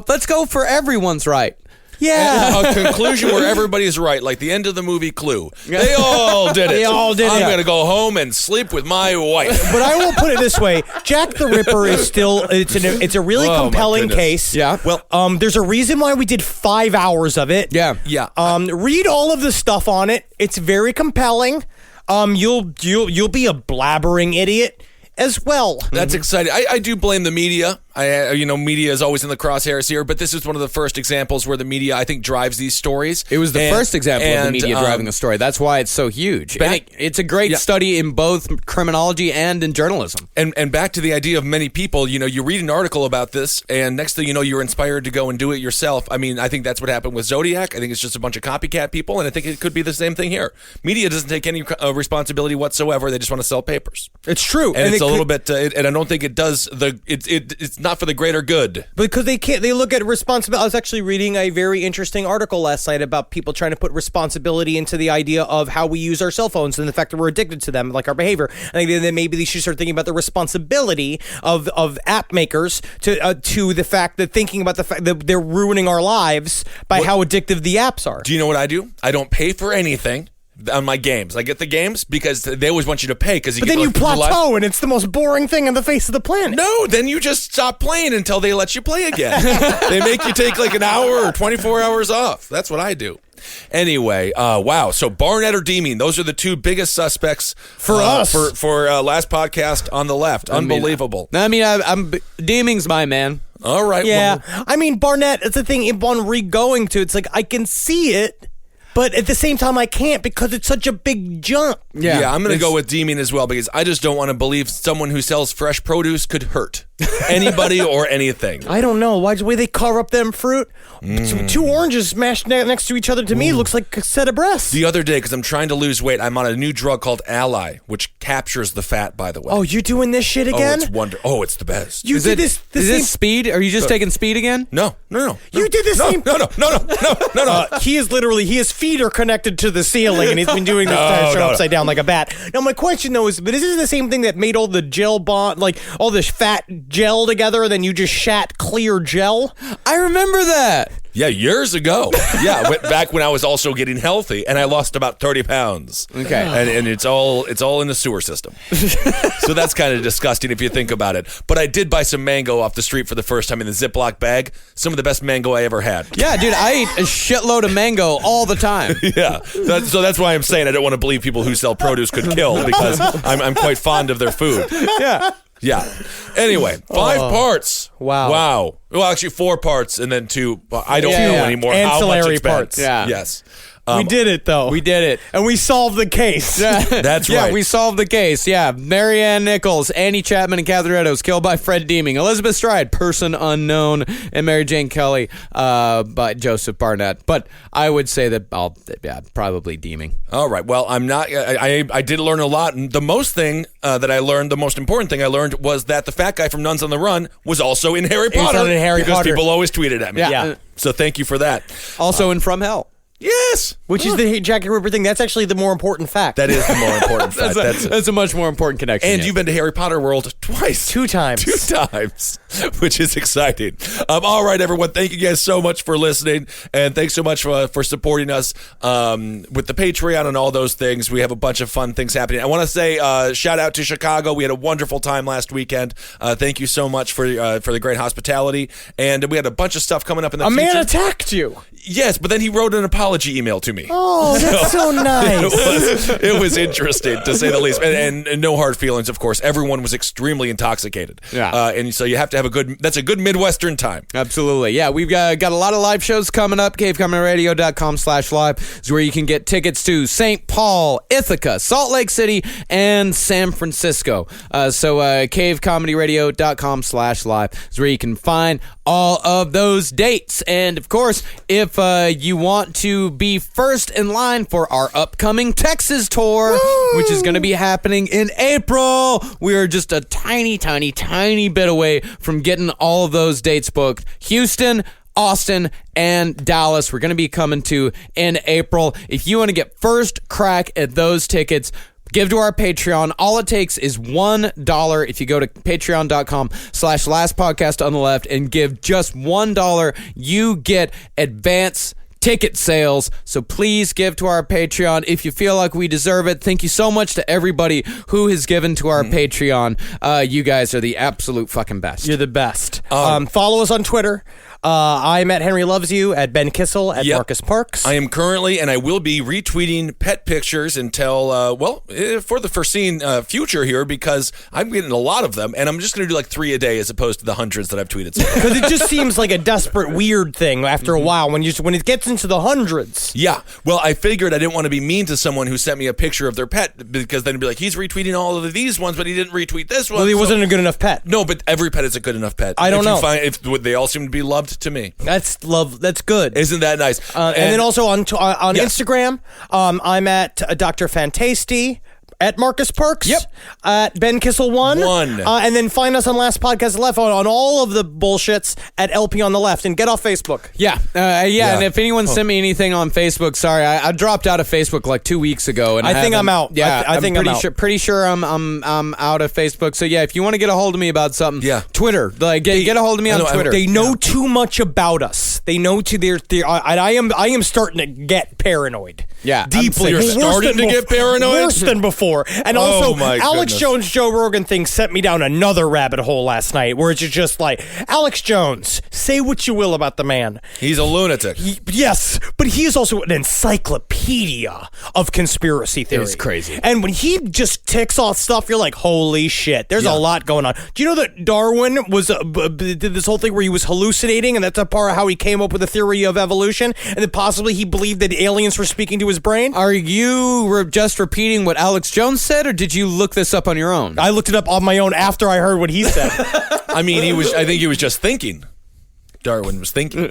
let's go for everyone's right. Yeah. A conclusion where everybody's right, like the end of the movie Clue. They all did it. I'm going to go home and sleep with my wife. But I will put it this way: Jack the Ripper is still it's a really compelling case. Yeah. Well, there's a reason why we did 5 hours of it. Yeah. Yeah. Read all of the stuff on it. It's very compelling. You'll be a blabbering idiot as well. That's exciting. I do blame the media. Media is always in the crosshairs here, but this is one of the first examples where the media, I think, drives these stories. It was the first example of the media driving a story. That's why it's so huge. It's a great study in both criminology and in journalism. And back to the idea of many people, you read an article about this, and next thing you know, you're inspired to go and do it yourself. I mean, I think that's what happened with Zodiac. I think it's just a bunch of copycat people, and I think it could be the same thing here. Media doesn't take any responsibility whatsoever. They just want to sell papers. It's true. And it's a little bit, and I don't think it does it's not for the greater good. Because they look at responsibility. I was actually reading a very interesting article last night about people trying to put responsibility into the idea of how we use our cell phones and the fact that we're addicted to them, like our behavior. I think that maybe they should start thinking about the responsibility of app makers to the fact that thinking about the fact that they're ruining our lives by how addictive the apps are. Do you know what I do? I don't pay for anything. on my games. I get the games because they always want you to pay. But then you plateau, and it's the most boring thing on the face of the planet. No, then you just stop playing until they let you play again. They make you take like an hour or 24 hours off. That's what I do. Anyway, wow. So Barnett or Deeming, those are the two biggest suspects for us for last podcast on the left. Unbelievable. I'm Deeming's my man. All right. Yeah. Well, I mean, Barnett, it's the thing, upon re-going to, it's like, I can see it, but at the same time, I can't because it's such a big jump. Yeah, I'm going to go with Deeming as well because I just don't want to believe someone who sells fresh produce could hurt anybody or anything. I don't know. Why the way they carve up them fruit? Two oranges smashed next to each other to me looks like a set of breasts. The other day, because I'm trying to lose weight, I'm on a new drug called Ally, which captures the fat, by the way. Oh, you're doing this shit again? Oh, it's the best. You did this. Is this speed? Are you just taking speed again? No. You did the same. No. His feet are connected to the ceiling, and he's been doing this upside down like a bat. Now, my question though is, but is this the same thing that made all the gel bond, like all this fat gel together, and then you just shat clear gel? I remember that. Yeah, years ago. Yeah, back when I was also getting healthy, and I lost about 30 pounds. Okay, and it's all in the sewer system. So that's kind of disgusting if you think about it. But I did buy some mango off the street for the first time in the Ziploc bag. Some of the best mango I ever had. Yeah, dude, I eat a shitload of mango all the time. Yeah, so that's why I'm saying I don't want to believe people who sell produce could kill because I'm quite fond of their food. Yeah. Anyway, 5 parts. Wow. Well, actually 4 parts and then 2. I don't know anymore how much ancillary it's been. parts. Yeah. Yes. We did it, though. We did it. And we solved the case. That's Yeah, right. we solved the case. Yeah. Marianne Nichols, Annie Chapman, and Catherine Eddowes killed by Fred Deeming. Elizabeth Stride, person unknown. And Mary Jane Kelly by Joseph Barnett. But I would say that probably Deeming. All right. Well, I'm not. I did learn a lot. And the most important thing I learned was that the fat guy from Nuns on the Run was also in Harry Potter. in Harry because Potter. people always tweeted at me. Yeah. So thank you for that. Also in From Hell. Yes. Which is the Jackie Ripper thing. That's actually the more important fact. That is the more important fact. That's a much more important connection. And yes. you've been to Harry Potter World twice. 2 times. 2 times, which is exciting. All right, everyone. Thank you guys so much for listening. And thanks so much for supporting us with the Patreon and all those things. We have a bunch of fun things happening. I want to say shout out to Chicago. We had a wonderful time last weekend. Thank you so much for the great hospitality. And we had a bunch of stuff coming up in the future. A man attacked you. Yes, but then he wrote an apology email to me. Oh, that's so nice. It was interesting, to say the least. And no hard feelings, of course. Everyone was extremely intoxicated. Yeah. And so you have to have that's a good Midwestern time. Absolutely. Yeah, we've got a lot of live shows coming up. CaveComedyRadio.com/live is where you can get tickets to St. Paul, Ithaca, Salt Lake City, and San Francisco. So CaveComedyRadio.com/live is where you can find all of those dates. And of course, if you want to be first in line for our upcoming Texas tour, which is going to be happening in April, we are just a tiny bit away from getting all of those dates booked. Houston, Austin, and Dallas, we're going to be coming to in April. If you want to get first crack at those tickets, give to our Patreon. All it takes is $1. If you go to patreon.com/lastpodcast on the left and give just $1, you get advance ticket sales. So please give to our Patreon if you feel like we deserve it. Thank you so much to everybody who has given to our Patreon. You guys are the absolute fucking best. You're the best. Follow us on Twitter. I'm at Henry Loves You, at Ben Kissel, at Marcus Parks. I am currently, and I will be, retweeting pet pictures until, for the foreseen future here, because I'm getting a lot of them, and I'm just going to do like 3 a day as opposed to the hundreds that I've tweeted. Because it just seems like a desperate, weird thing after a while when it gets into the hundreds. Yeah. Well, I figured I didn't want to be mean to someone who sent me a picture of their pet, because then it'd be like, he's retweeting all of these ones, but he didn't retweet this one. Well, he wasn't a good enough pet. No, but every pet is a good enough pet. I don't know. If they all seem to be loved to me. That's love. That's good. Isn't that nice? And then also on Instagram, I'm at Dr. Fantasty. at Marcus Perks. Yep. At Ben Kissel 1. And then find us on Last Podcast Left on all of the bullshits at LP on the Left. And get off Facebook. Yeah. And if anyone sent me anything on Facebook, sorry, I dropped out of Facebook like 2 weeks ago. And I think I'm out. Yeah, I think I'm out. Pretty sure I'm out of Facebook. So yeah, if you want to get a hold of me about something, Twitter. Like get a hold of me on Twitter. They know too much about us. They know I am starting to get paranoid. Yeah, deeply. You're starting to get paranoid? Worse than before. And also, Alex goodness. Jones, Joe Rogan thing sent me down another rabbit hole last night, where it's just like, Alex Jones, say what you will about the man. He's a lunatic. Yes, but he is also an encyclopedia of conspiracy theory. It's crazy. And when he just ticks off stuff, you're like, holy shit, there's a lot going on. Do you know that Darwin did this whole thing where he was hallucinating, and that's a part of how he came up with the theory of evolution, and that possibly he believed that aliens were speaking to his brain? Are you just repeating what Alex Jones said, or did you look this up on your own? I looked it up on my own after I heard what he said. I mean, I think he was just thinking. Darwin was thinking.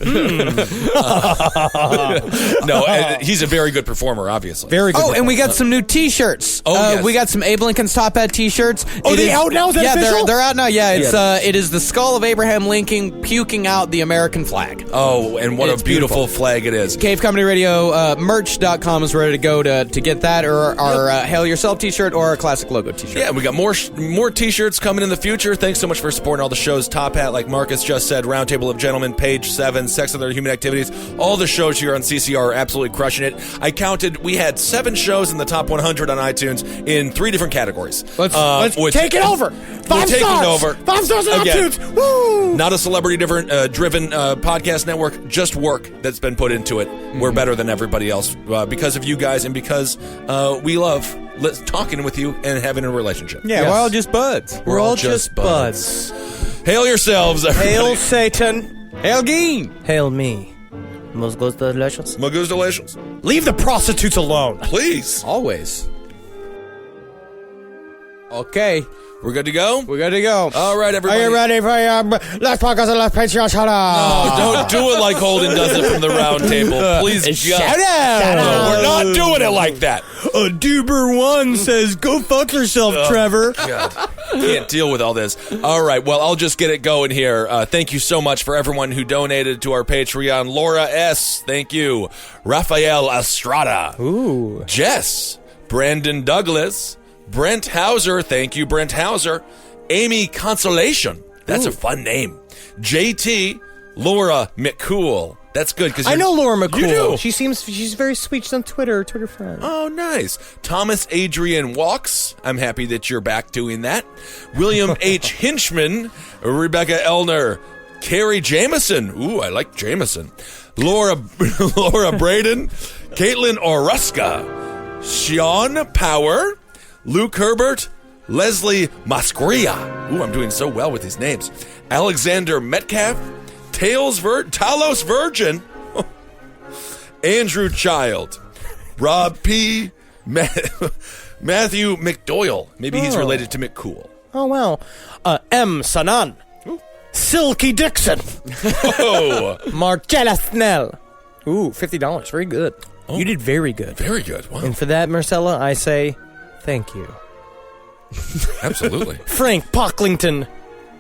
No, he's a very good performer, obviously. Very good. Oh, and we got some new T-shirts. Yes. We got some Abe Lincoln's Top Hat T-shirts. Oh, they out now? Is that official? They're out now. Yeah, it is the skull of Abraham Lincoln puking out the American flag. Oh, and what a beautiful flag it is. Cave Comedy Radio merch.com is ready to go to get that, or our Hail Yourself T-shirt, or our classic logo T-shirt. Yeah, we got more T-shirts coming in the future. Thanks so much for supporting all the shows. Top Hat, like Marcus just said, Roundtable of Gentlemen, Page 7, Sex and Other Human Activities. All the shows here on CCR are absolutely crushing it. I counted, we had 7 shows in the top 100 on iTunes in 3 different categories. Let's take it over. 5 stars. 5 stars on iTunes. Woo! Not a celebrity-driven podcast network, just work that's been put into it. We're better than everybody else because of you guys and because we love talking with you and having a relationship. Yeah, we're all just buds. We're all just buds. Hail yourselves, everybody. Hail Satan. Hail Geen. Hail me. Musgos delicious. Magoo's delicious. Leave the prostitutes alone. Please. Always. Okay. We're good to go? We're good to go. All right, everybody. Are you ready for your last podcast and last Patreon shout out? Oh, don't do it like Holden does it from the round table. Please, shout out. No, we're not doing it like that. A Duber1 says, go fuck yourself, Trevor. God, can't deal with all this. All right, well, I'll just get it going here. Thank you so much for everyone who donated to our Patreon. Laura S., thank you. Rafael Estrada. Ooh. Jess. Brandon Douglas. Brent Hauser, thank you, Brent Hauser. Amy Consolation, that's a fun name. JT, Laura McCool. That's good because I know Laura McCool. You do. She's very sweet. She's on Twitter friend. Oh, nice. Thomas Adrian Walks. I'm happy that you're back doing that. William H. Hinchman, Rebecca Elner, Carrie Jameson. Ooh, I like Jameson. Laura Braden, Caitlin Oruska, Sean Power, Luke Herbert, Leslie Mascria. Ooh, I'm doing so well with these names. Alexander Metcalf, Talos Virgin, Andrew Child, Rob P, Matthew McDoyle. Maybe he's related to McCool. Oh, wow. M. Sanan, Silky Dixon, Marcella Snell. Ooh, $50. Very good. Oh, you did very good. Very good. Wow. And for that, Marcella, I say thank you. Absolutely. Frank Pocklington,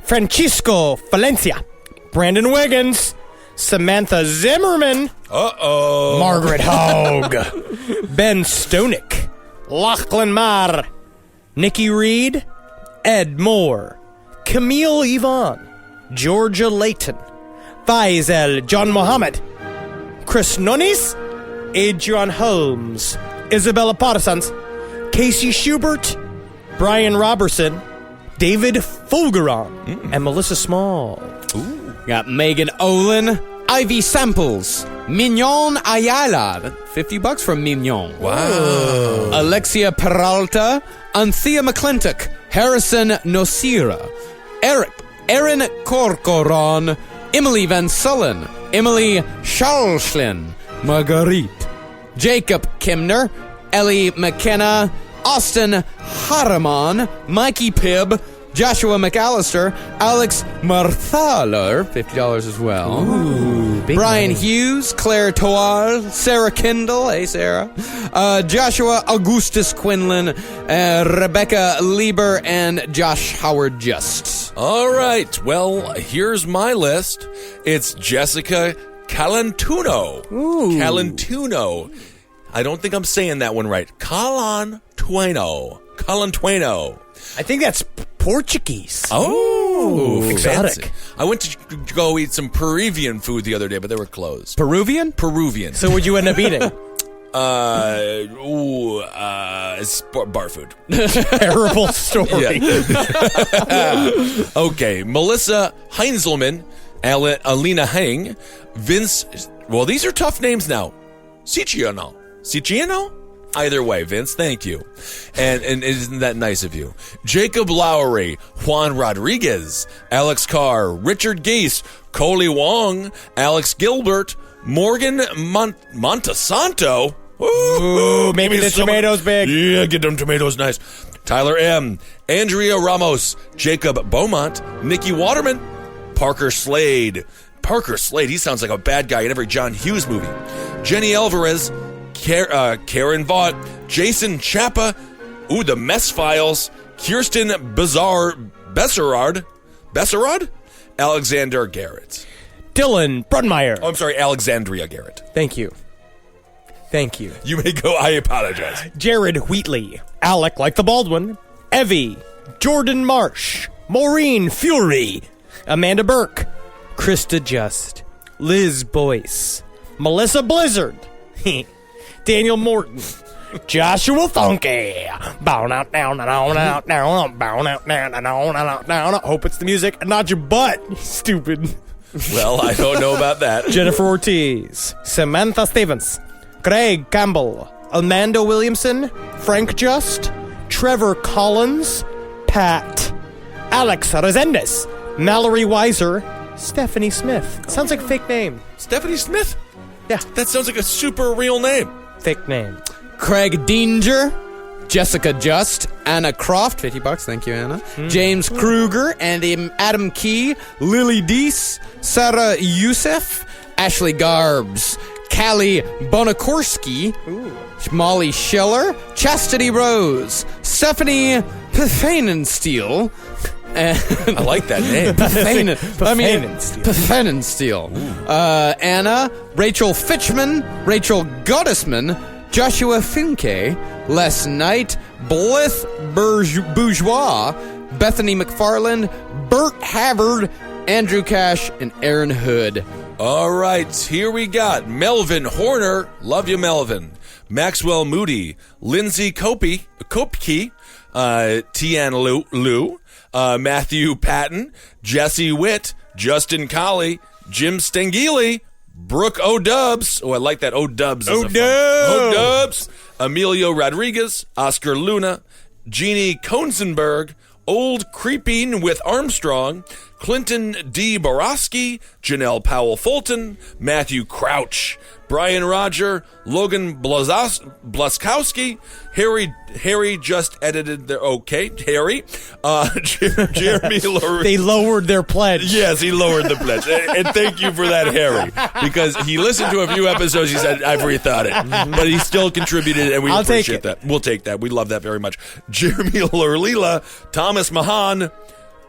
Francisco Valencia, Brandon Wiggins, Samantha Zimmerman, Margaret Hogue, Ben Stonick, Lachlan Marr, Nikki Reed, Ed Moore, Camille Yvonne, Georgia Layton, Faisal John Mohammed, Chris Nunes, Adrian Holmes, Isabella Parsons, Casey Schubert, Brian Robertson, David Fulgeron, and Melissa Small. Ooh. Got Megan Olin, Ivy Samples, Mignon Ayala, $50 from Mignon. Wow. Alexia Peralta, Anthea McClintock, Harrison Nosira, Erin Corcoran, Emily Van Sullen, Emily Schalschlin, Marguerite, Jacob Kimner, Ellie McKenna, Austin Harriman, Mikey Pibb, Joshua McAllister, Alex Marthaler, $50 as well. Brian Hughes, Claire Toal, Sarah Kendall, hey Sarah, Joshua Augustus Quinlan, Rebecca Lieber, and Josh Howard Just. All right. Well, here's my list. It's Jessica Calantuno. Calantuno. I don't think I'm saying that one right. Calantueno. I think that's Portuguese. Oh, exotic. fancy. I went to go eat some Peruvian food the other day, but they were closed. Peruvian? Peruvian. So what'd you end up eating? It's bar food. Terrible story. Okay, Melissa Heinzelman, Alina Hang, Vince. Well, these are tough names now. Siciliano? Either way, Vince, thank you. And isn't that nice of you? Jacob Lowry, Juan Rodriguez, Alex Carr, Richard Gase, Coley Wong, Alex Gilbert, Morgan Montesanto. Ooh, maybe the tomatoes big. Yeah, get them tomatoes nice. Tyler M., Andrea Ramos, Jacob Beaumont, Nikki Waterman, Parker Slade. He sounds like a bad guy in every John Hughes movie. Jenny Alvarez, Karen Vaught, Jason Chappa, the Mess Files, Kirsten Besserard, Alexander Garrett. Dylan Brunmeyer. Oh, I'm sorry, Alexandria Garrett. Thank you. You may go, I apologize. Jared Wheatley. Alec like the Baldwin. Evie. Jordan Marsh. Maureen Fury. Amanda Burke. Krista Just. Liz Boyce. Melissa Blizzard. Daniel Morton. Joshua Funky. Bow out down out down bow out down. Hope it's the music and not your butt. Stupid. Well, I don't know about that. Jennifer Ortiz. Samantha Stevens. Craig Campbell. Amanda Williamson. Frank Just. Trevor Collins. Pat. Alex Resendez. Mallory Weiser. Stephanie Smith. Sounds like a fake name. Stephanie Smith? Yeah. That sounds like a super real name. Fake name. Craig Dinger, Jessica Just, Anna Croft, $50, thank you, Anna. James Kruger, and Adam Key, Lily Deese, Sarah Youssef, Ashley Garbs, Callie Bonakorski, Molly Scheller, Chastity Rose, Stephanie Pfannenstiel, I like that name. Pfannenstiel. Anna, Rachel Fitchman, Rachel Gottesman, Joshua Finke, Les Knight, Blith Bourgeois, Bethany McFarland, Bert Havard, Andrew Cash, and Aaron Hood. All right, here we got Melvin Horner. Love you, Melvin. Maxwell Moody, Lindsay Kopke, Tian Liu, Matthew Patton, Jesse Witt, Justin Colley, Jim Stengili, Brooke O'Dubs. Oh, I like that. O'Dubs. O'Dubs. Emilio Rodriguez, Oscar Luna, Jeannie Konzenberg, Old Creeping with Armstrong, Clinton D. Borowski, Janelle Powell Fulton, Matthew Crouch, Brian Roger, Logan Blaskowski, Harry just edited their Harry, Jeremy Laurie. They lowered their pledge. Yes, he lowered the pledge. And thank you for that, Harry, because he listened to a few episodes. He said, I've rethought it. But he still contributed, and we appreciate that. We'll take that. We love that very much. Jeremy Lurlila, Thomas Mahan,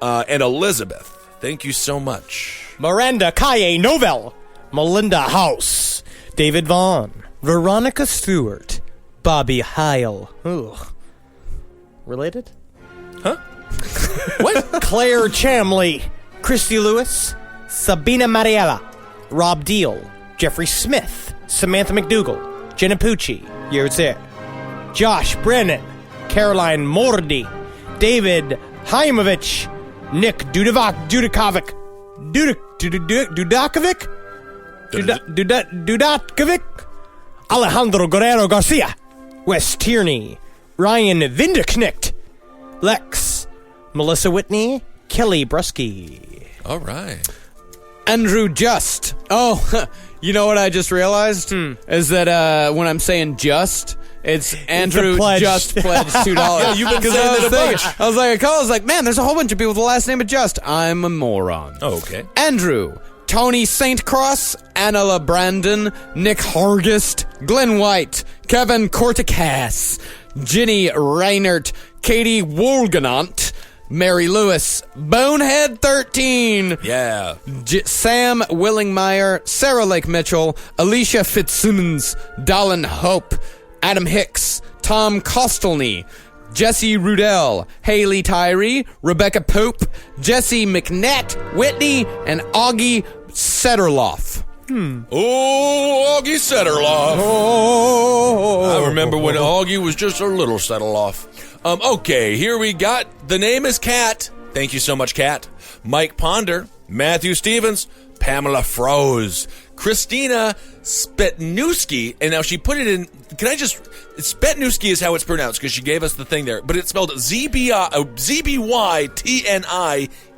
and Elizabeth. Thank you so much. Miranda Kaye Novell, Melinda House, David Vaughn, Veronica Stewart, Bobby Heil. Ooh. Related? Huh? What? Claire Chamley, Christy Lewis, Sabina Mariella, Rob Deal, Jeffrey Smith, Samantha McDougall, Jenna Pucci, Yerzer, Josh Brennan, Caroline Mordi, David Haimovich, Nick Dudakovic, Alejandro Guerrero Garcia, Wes Tierney, Ryan Vindeknecht, Lex, Melissa Whitney, Kelly Brusky. All right. Andrew Just. Oh, you know what I just realized? Is that when I'm saying just, It's Andrew pledge. just pledged $2. Yeah, you've been saying that a bunch. I was like, man, there's a whole bunch of people with the last name of Just. I'm a moron. Oh, okay. Andrew, Tony St. Cross, Anna Brandon, Nick Hargist, Glenn White, Kevin Corticas, Ginny Reinert, Katie Wolganont, Mary Lewis, Bonehead 13, Yeah. Sam Willingmeyer, Sarah Lake Mitchell, Alicia Fitzsimmons, Dallin Hope, Adam Hicks, Tom Kostelny, Jesse Rudell, Haley Tyree, Rebecca Pope, Jesse McNett, Whitney, and Augie Setterloff. Oh, Augie Setterloff. Oh, I remember when Augie was just a little Setterloff. Okay, here we got, the name is Kat. Thank you so much, Kat. Mike Ponder, Matthew Stevens, Pamela Froze, Christina Spetnewski, and now she put it in, Spetnewski is how it's pronounced because she gave us the thing there, but it's spelled ZBYTNIEWSKI.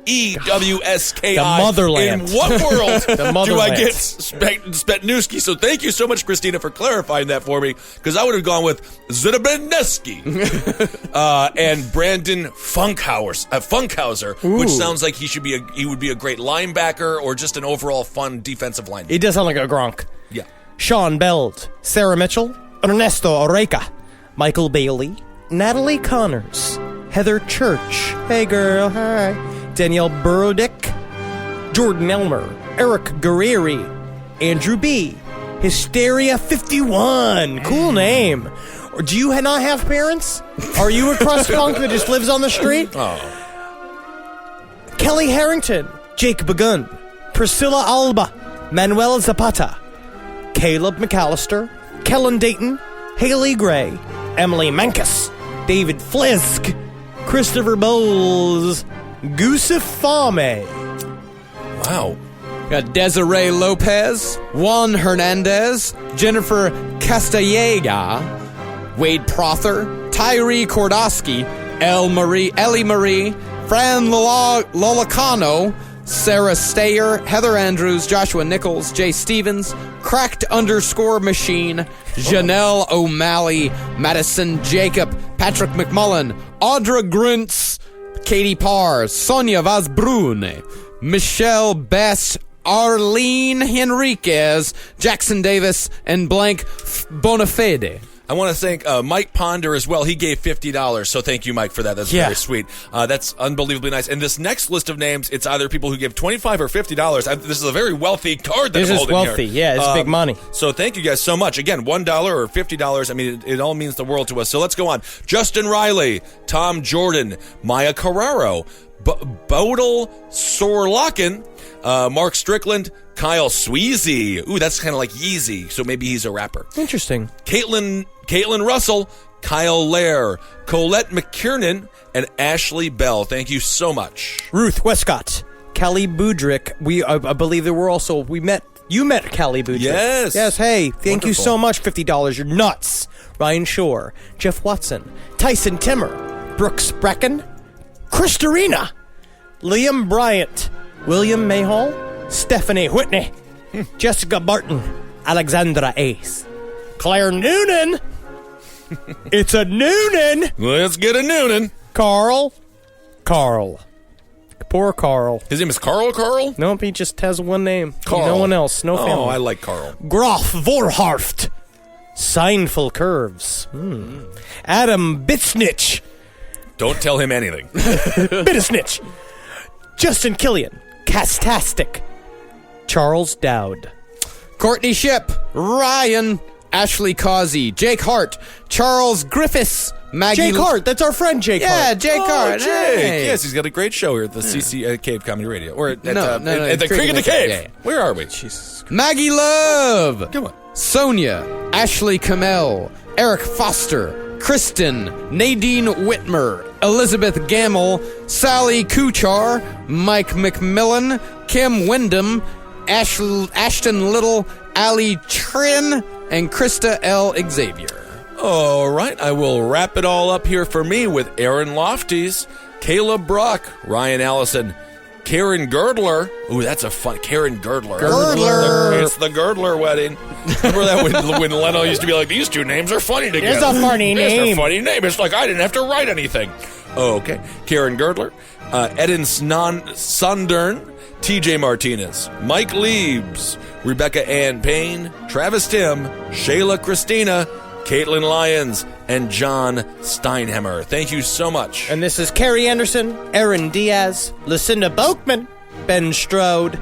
The motherland. In what world The do I motherland. get Spetnewski? So thank you so much, Christina, for clarifying that for me, because I would have gone with Zitabeneski. And Brandon Funkhauser, which sounds like he would be a great linebacker or just an overall fun defensive lineman. It does sound like a Gronk. Yeah. Sean Beld, Sarah Mitchell, Ernesto Oreca, Michael Bailey, Natalie Connors, Heather Church, hey girl, hi, Danielle Burodick, Jordan Elmer, Eric Guerrieri, Andrew B, Hysteria 51, cool name. Or do you not have parents? Are you a crust punk that just lives on the street? Oh. Kelly Harrington, Jake Begun, Priscilla Alba, Manuel Zapata, Caleb McAllister, Kellen Dayton, Haley Gray, Emily Mankus, David Flisk, Christopher Bowles, Gusif Fame. Wow. Got Desiree Lopez, Juan Hernandez, Jennifer Castellega, Wade Prother, Tyree Kordowski, Ellie Marie, Fran Lolacano, Sarah Stayer, Heather Andrews, Joshua Nichols, Jay Stevens, Cracked_Machine, Janelle O'Malley, Madison Jacob, Patrick McMullen, Audra Gruntz, Katie Parr, Sonia Vazbrune, Michelle Best, Arlene Henriquez, Jackson Davis, and Blank Bonafede. I want to thank Mike Ponder as well. He gave $50, so thank you, Mike, for that. That's very sweet. That's unbelievably nice. And this next list of names, it's either people who give $25 or $50. This is a very wealthy card that I'm holding here. This is wealthy, yeah, it's big money. So thank you guys so much. Again, $1 or $50, I mean, it all means the world to us. So let's go on. Justin Riley, Tom Jordan, Maya Carraro, Bodil Sorlaken, Mark Strickland, Kyle Sweezy. Ooh, that's kind of like Yeezy, so maybe he's a rapper. Interesting. Caitlin Russell, Kyle Lair, Colette McKiernan, and Ashley Bell. Thank you so much. Ruth Westcott, Kelly Budrick. I believe there were also, you met Kelly Budrick. Yes. Yes, hey, thank you Wonderful. so much, $50. You're nuts. Ryan Shore, Jeff Watson, Tyson Timmer, Brooks Brecken, Christarina, Liam Bryant, William Mayhall, Stephanie Whitney, Jessica Barton, Alexandra Ace, Claire Noonan. It's a Noonan. Let's get a Noonan. Carl. Poor Carl. His name is Carl? Nope, he just has one name. Carl. No one else. No family. Oh, I like Carl. Groff Vorharft. Seinful Curves. Adam Bitsnitch. Don't tell him anything. Bittersnitch. Justin Killian. Castastic. Charles Dowd. Courtney Ship, Ryan, Ashley Causey, Jake Hart, Charles Griffiths, Maggie... Jake Hart. That's our friend Jake Yeah, Hart. Jake Hart. Jake. Hey. Yes, he's got a great show here at the CC Cave Comedy Radio. Or at, No, at the Creek in the Cave. Yeah. Where are we? Maggie Love. Come on. Sonia, Ashley Kamel, Eric Foster, Kristen, Nadine Whitmer, Elizabeth Gamble, Sally Kuchar, Mike McMillan, Kim Wyndham, Ashton Little, Ali Trin, and Krista L. Xavier. All right, I will wrap it all up here for me with Aaron Lofties, Caleb Brock, Ryan Allison, Karen Girdler. Ooh, that's a fun Karen Girdler. Girdler. It's the Girdler wedding. Remember that when Leno used to be like, these two names are funny together. It's a funny It's name. a funny name. It's like I didn't have to write anything. Oh, okay. Karen Girdler, Eden Sundern, TJ Martinez, Mike Leibs, Rebecca Ann Payne, Travis Tim, Shayla Christina, Caitlin Lyons, and John Steinheimer. Thank you so much. And this is Carrie Anderson, Aaron Diaz, Lucinda Boakman, Ben Strode,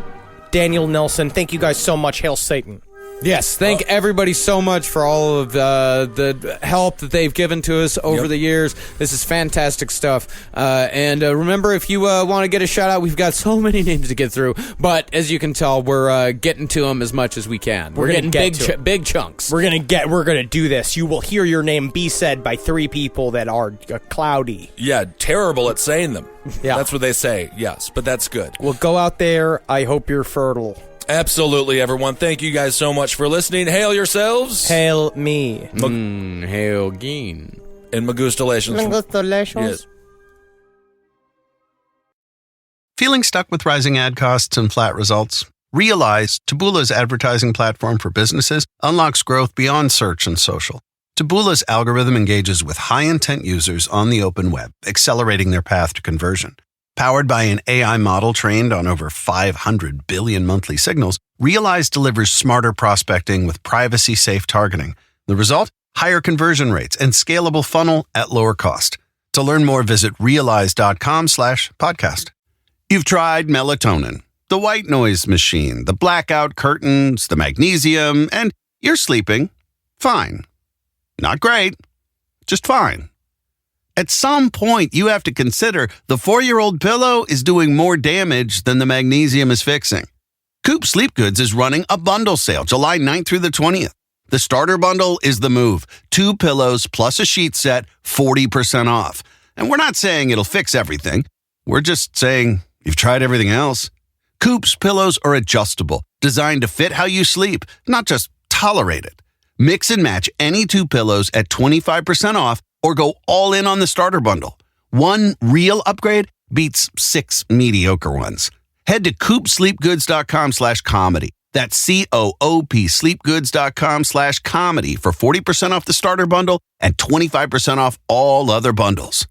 Daniel Nelson. Thank you guys so much. Hail Satan. Yes, thank everybody so much for all of the help that they've given to us over the years. This is fantastic stuff. And remember, if you want to get a shout out, we've got so many names to get through. But as you can tell, we're getting to them as much as we can. We're getting big chunks. We're gonna do this. You will hear your name be said by 3 people that are cloudy. Yeah, terrible at saying them. Yeah. That's what they say, yes, but that's good. Well, go out there. I hope you're fertile. Absolutely, everyone. Thank you guys so much for listening. Hail yourselves. Hail me. Hail Geen. And Magustalations. Yes. Feeling stuck with rising ad costs and flat results? Realize Taboola's advertising platform for businesses unlocks growth beyond search and social. Taboola's algorithm engages with high-intent users on the open web, accelerating their path to conversion. Powered by an AI model trained on over 500 billion monthly signals, Realize delivers smarter prospecting with privacy-safe targeting. The result? Higher conversion rates and scalable funnel at lower cost. To learn more, visit realize.com/podcast. You've tried melatonin, the white noise machine, the blackout curtains, the magnesium, and you're sleeping fine. Not great, just fine. At some point, you have to consider the 4-year-old pillow is doing more damage than the magnesium is fixing. Coop Sleep Goods is running a bundle sale July 9th through the 20th. The starter bundle is the move. 2 pillows plus a sheet set, 40% off. And we're not saying it'll fix everything. We're just saying you've tried everything else. Coop's pillows are adjustable, designed to fit how you sleep, not just tolerate it. Mix and match any 2 pillows at 25% off or go all in on the starter bundle. One real upgrade beats 6 mediocre ones. Head to coopsleepgoods.com/comedy. That's COOP sleepgoods.com/comedy for 40% off the starter bundle and 25% off all other bundles.